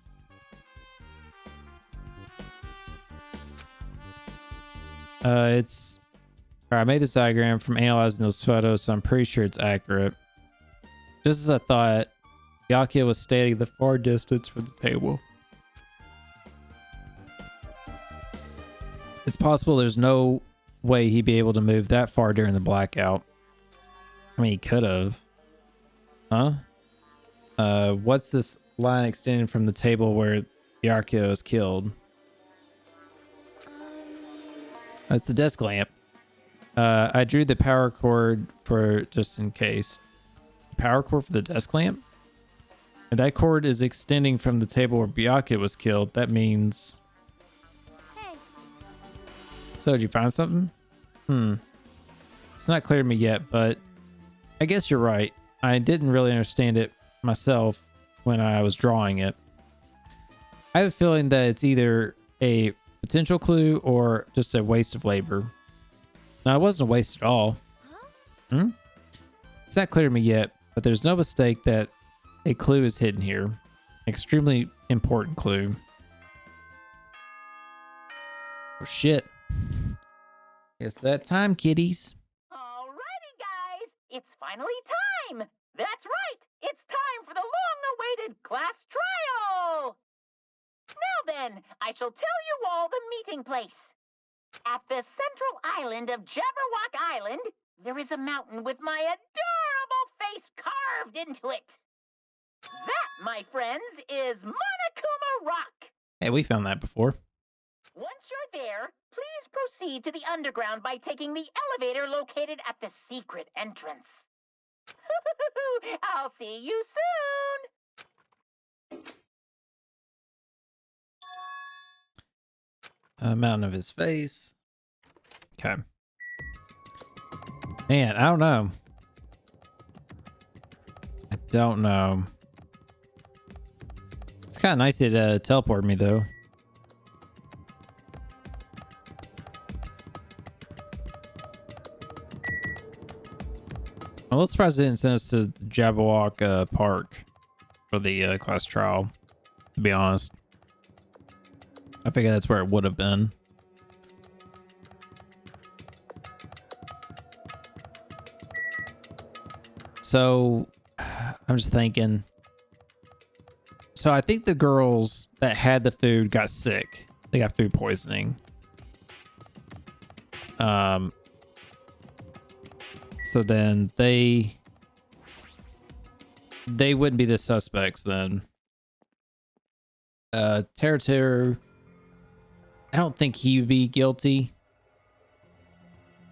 Speaker 1: It's... Alright, I made this diagram from analyzing those photos, so I'm pretty sure it's accurate. Just as I thought, Byakuya was standing the far distance from the table. It's possible there's no way he'd be able to move that far during the blackout. I mean, he could have. Huh? What's this line extending from the table where Byakuya was killed? That's the desk lamp. I drew the power cord for just in case. Power cord for the desk lamp? And that cord is extending from the table where Byakuya was killed. That means...
Speaker 2: Hey,
Speaker 1: So, did you find something? It's not clear to me yet, but I guess you're right. I didn't really understand it myself when I was drawing it. I have a feeling that it's either a potential clue or just a waste of labor. Now, it wasn't a waste at all. It's not clear to me yet, but there's no mistake that a clue is hidden here. Extremely important clue. Oh, shit. It's that time, kiddies.
Speaker 4: Alrighty, guys. It's finally time. That's right. It's time for the long-awaited class trial. Now then, I shall tell you all the meeting place. At the central island of Jabberwock Island, there is a mountain with my adorable face carved into it. That, my friends, is Monokuma Rock.
Speaker 1: Hey, we found that before.
Speaker 4: Once you're there, please proceed to the underground by taking the elevator located at the secret entrance. I'll see you soon.
Speaker 1: Mountain of his face. Okay. Man, I don't know. I don't know. It's kind of nice it teleported me, though. I'm a little surprised they didn't send us to the Jabberwock Park for the class trial, to be honest. I figure that's where it would have been. So, I'm just thinking. So, I think the girls that had the food got sick. They got food poisoning. So then they wouldn't be the suspects then. Teru, I don't think he would be guilty,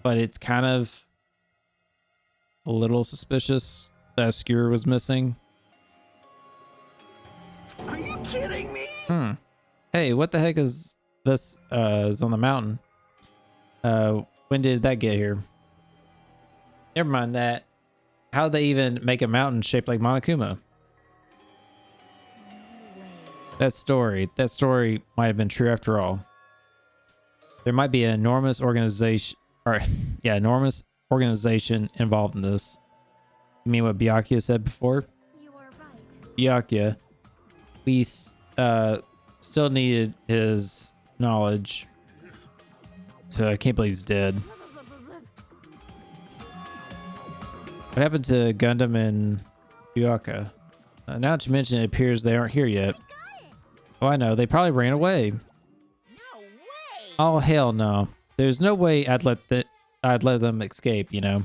Speaker 1: but it's kind of a little suspicious that Skewer was missing.
Speaker 3: Are you kidding me?
Speaker 1: Hey, what the heck is this is on the mountain? When did that get here? Never mind that. How'd they even make a mountain shaped like Monokuma? That story might have been true after all. There might be an enormous organization, enormous organization involved in this. You mean what Byakuya said before?
Speaker 2: you are right.
Speaker 1: Byakuya, we still needed his knowledge. So I can't believe he's dead. What happened to Gundam and Byakuya? Now that you mention it, appears they aren't here yet. Oh, I know. They probably ran away.
Speaker 4: No way!
Speaker 1: Oh, hell no. There's no way I'd let them escape, you know.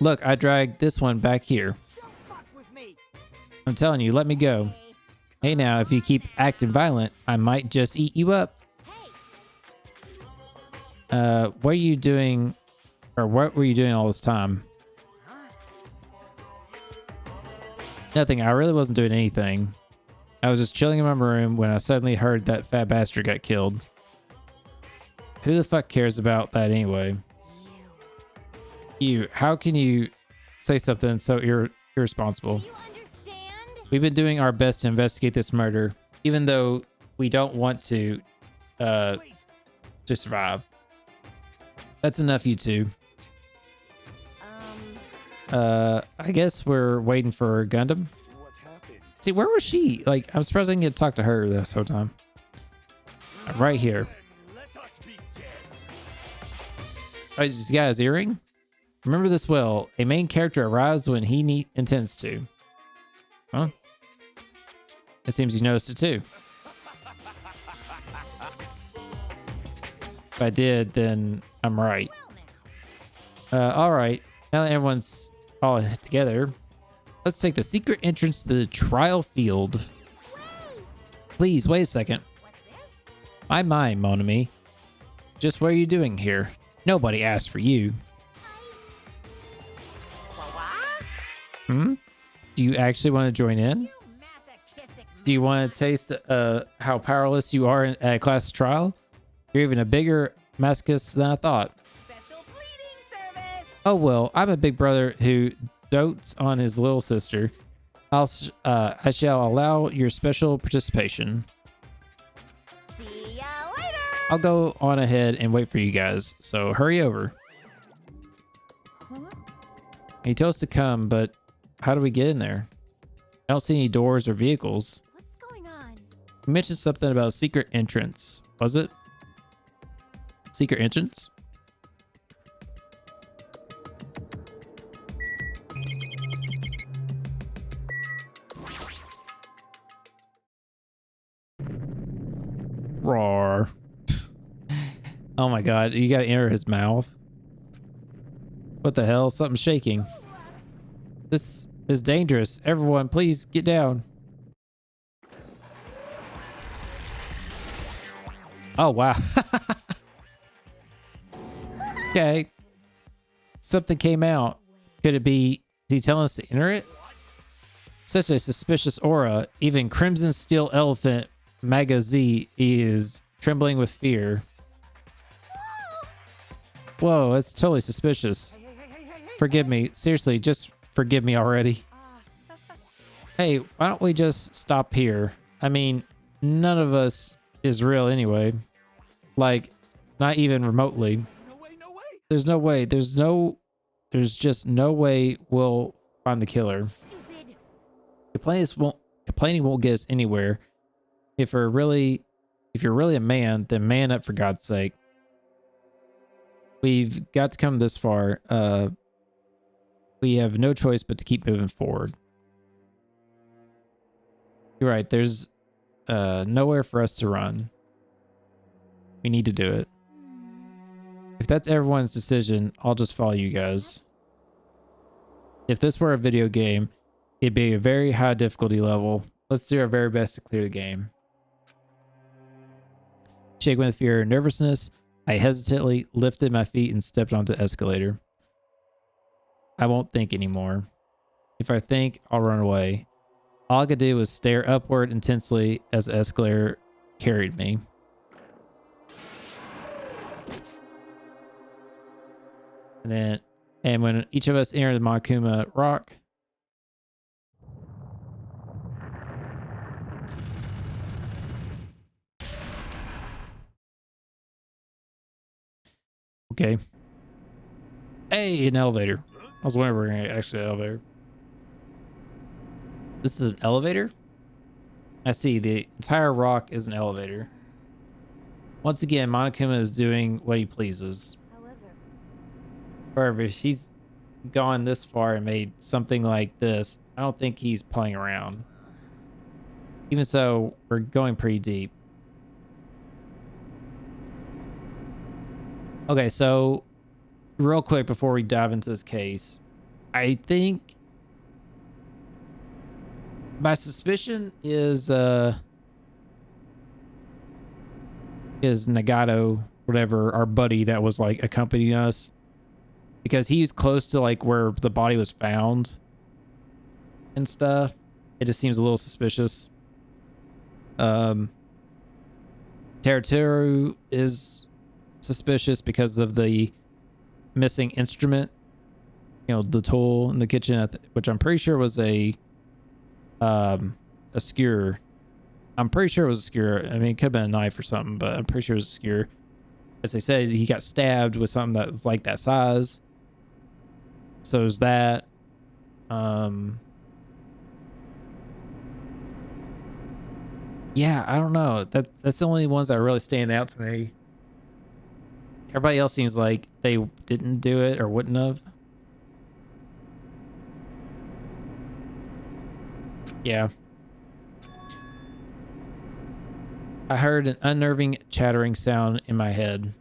Speaker 1: Look, I dragged this one back here.
Speaker 5: Don't fuck with me.
Speaker 1: I'm telling you, let me go. Hey now, if you keep acting violent, I might just eat you up. What are you doing, or what were you doing all this time? Nothing. I really wasn't doing anything. I was just chilling in my room when I suddenly heard that fat bastard got killed. Who the fuck cares about that anyway? You. How can you say something so irresponsible?
Speaker 2: Do you understand?
Speaker 1: We've been doing our best to investigate this murder, even though we don't want to survive. That's enough, you two. I guess we're waiting for Gundam.
Speaker 3: What happened?
Speaker 1: See, where was she? Like, I'm surprised I didn't get to talk to her this whole time. Right here.
Speaker 3: Let us begin.
Speaker 1: Oh, he's got his earring? Remember this well. A main character arrives when he intends to. Huh? It seems you noticed it too. If I did, then I'm right. All right. Now that everyone's all together, let's take the secret entrance to the trial field. Please, wait a second.
Speaker 2: What's this?
Speaker 1: My mind, mon ami. Just what are you doing here? Nobody asked for you. Hmm? Do you actually want to join in? Do you want to taste how powerless you are at class trial? You're even a bigger masochist than I thought.
Speaker 2: Special bleeding service.
Speaker 1: Oh well, I'm a big brother who dotes on his little sister. I shall allow your special participation.
Speaker 2: See ya later.
Speaker 1: I'll go on ahead and wait for you guys, so hurry over.
Speaker 5: Huh?
Speaker 1: He told us to come, but how do we get in there? I don't see any doors or vehicles.
Speaker 2: What's going on?
Speaker 1: You mentioned something about a secret entrance. Was it? Secret entrance? Roar. Oh my god, you gotta enter his mouth. What the hell? Something's shaking. This is dangerous. Everyone, please get down. Oh, wow. Okay. Something came out. Could it be, is he telling us to enter it? Such a suspicious aura. Even Crimson Steel Elephant Magazi is trembling with fear. Whoa, that's totally suspicious. Forgive me. Seriously, just forgive me already. Hey, why don't we just stop here? I mean, none of us is real anyway. Like, not even remotely.
Speaker 6: No way, no way.
Speaker 1: There's no way. There's just no way we'll find the killer.
Speaker 2: Stupid.
Speaker 1: Complaining won't get us anywhere. If you're really a man, then man up for God's sake. We've got to come this far. We have no choice but to keep moving forward. You're right. There's nowhere for us to run. We need to do it. If that's everyone's decision, I'll just follow you guys. If this were a video game, it'd be a very high difficulty level. Let's do our very best to clear the game. Shaking with fear and nervousness, I hesitantly lifted my feet and stepped onto the escalator. I won't think anymore. If I think, I'll run away. All I could do was stare upward intensely as the escalator carried me. And when each of us entered the Monokuma Rock, okay. Hey, an elevator. I was wondering if we were gonna actually an elevator. This is an elevator? I see. The entire rock is an elevator. Once again, Monokuma is doing what he pleases. However, if he's gone this far and made something like this, I don't think he's playing around. Even so, we're going pretty deep. Okay, so real quick before we dive into this case, I think my suspicion is Nagato, whatever, our buddy that was like accompanying us, because he's close to like where the body was found and stuff. It just seems a little suspicious. Teruteru is suspicious because of the missing instrument, you know, the tool in the kitchen, which I'm pretty sure was a skewer. I'm pretty sure it was a skewer. I mean, it could have been a knife or something, but I'm pretty sure it was a skewer. As they said, he got stabbed with something that was like that size. So is that. Yeah, I don't know. That's the only ones that really stand out to me. Everybody else seems like they didn't do it or wouldn't have. Yeah. I heard an unnerving chattering sound in my head.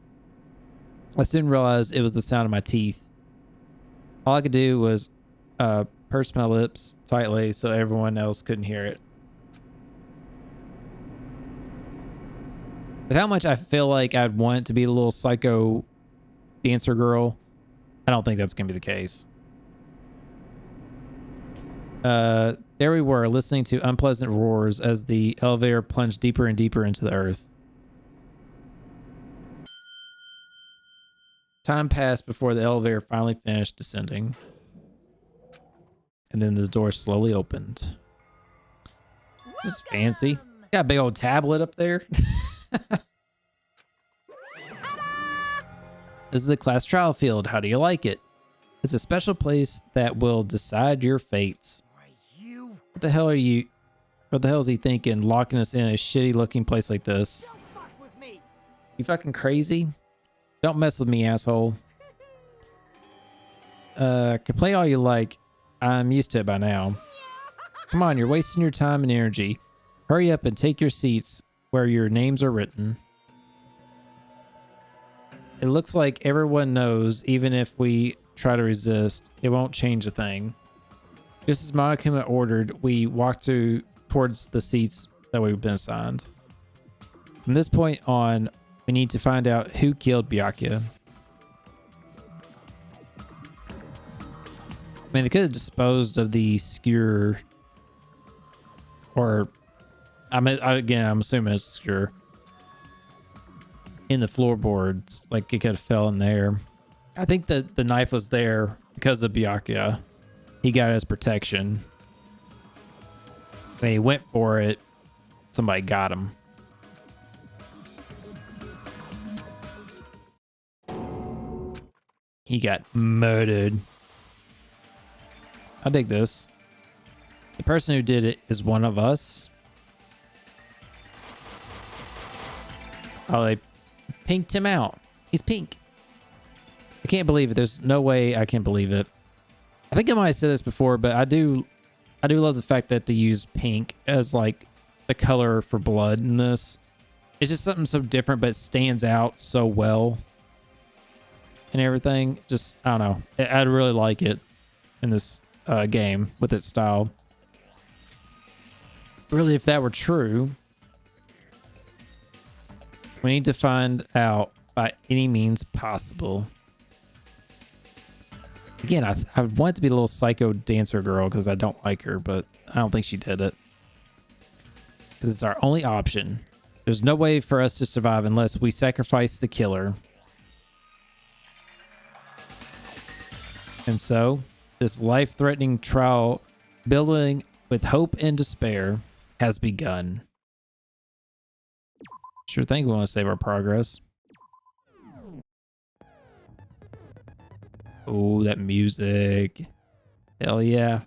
Speaker 1: I soon realized it was the sound of my teeth. All I could do was purse my lips tightly so everyone else couldn't hear it. With how much I feel like I'd want to be the little psycho dancer girl, I don't think that's going to be the case. There we were, listening to unpleasant roars as the elevator plunged deeper and deeper into the earth. Time passed before the elevator finally finished descending. And then the door slowly opened. This is fancy. Got a big old tablet up there. This is the class trial field. How do you like it? It's a special place that will decide your fates. What the hell are you? What the hell is he thinking? Locking us in a shitty looking place like this? You fucking crazy? Don't mess with me, asshole. Complain all you like. I'm used to it by now. Come on, you're wasting your time and energy. Hurry up and take your seats where your names are written. It looks like everyone knows, even if we try to resist, it won't change a thing. Just as Monokuma ordered, we walked towards the seats that we've been assigned. From this point on, we need to find out who killed Byakuya. I mean, they could have disposed of the skewer, or again, I'm assuming it's skewer in the floorboards. Like it could have fell in there. I think that the knife was there because of Byakuya. He got it as protection. When he went for it, somebody got him. He got murdered. I dig this. The person who did it is one of us. Oh, they pinked him out. He's pink. I can't believe it. There's no way I can believe it. I think I might have said this before, but I do love the fact that they use pink as like the color for blood in this. It's just something so different, but it stands out so well and everything. Just, I don't know. I really like it in this game with its style. Really, if that were true, we need to find out by any means possible. Again, I want it to be a little psycho dancer girl because I don't like her, but I don't think she did it. Because it's our only option. There's no way for us to survive unless we sacrifice the killer. And so, this life-threatening trial, building with hope and despair, has begun. Sure thing, we want to save our progress. Oh, that music. Hell yeah.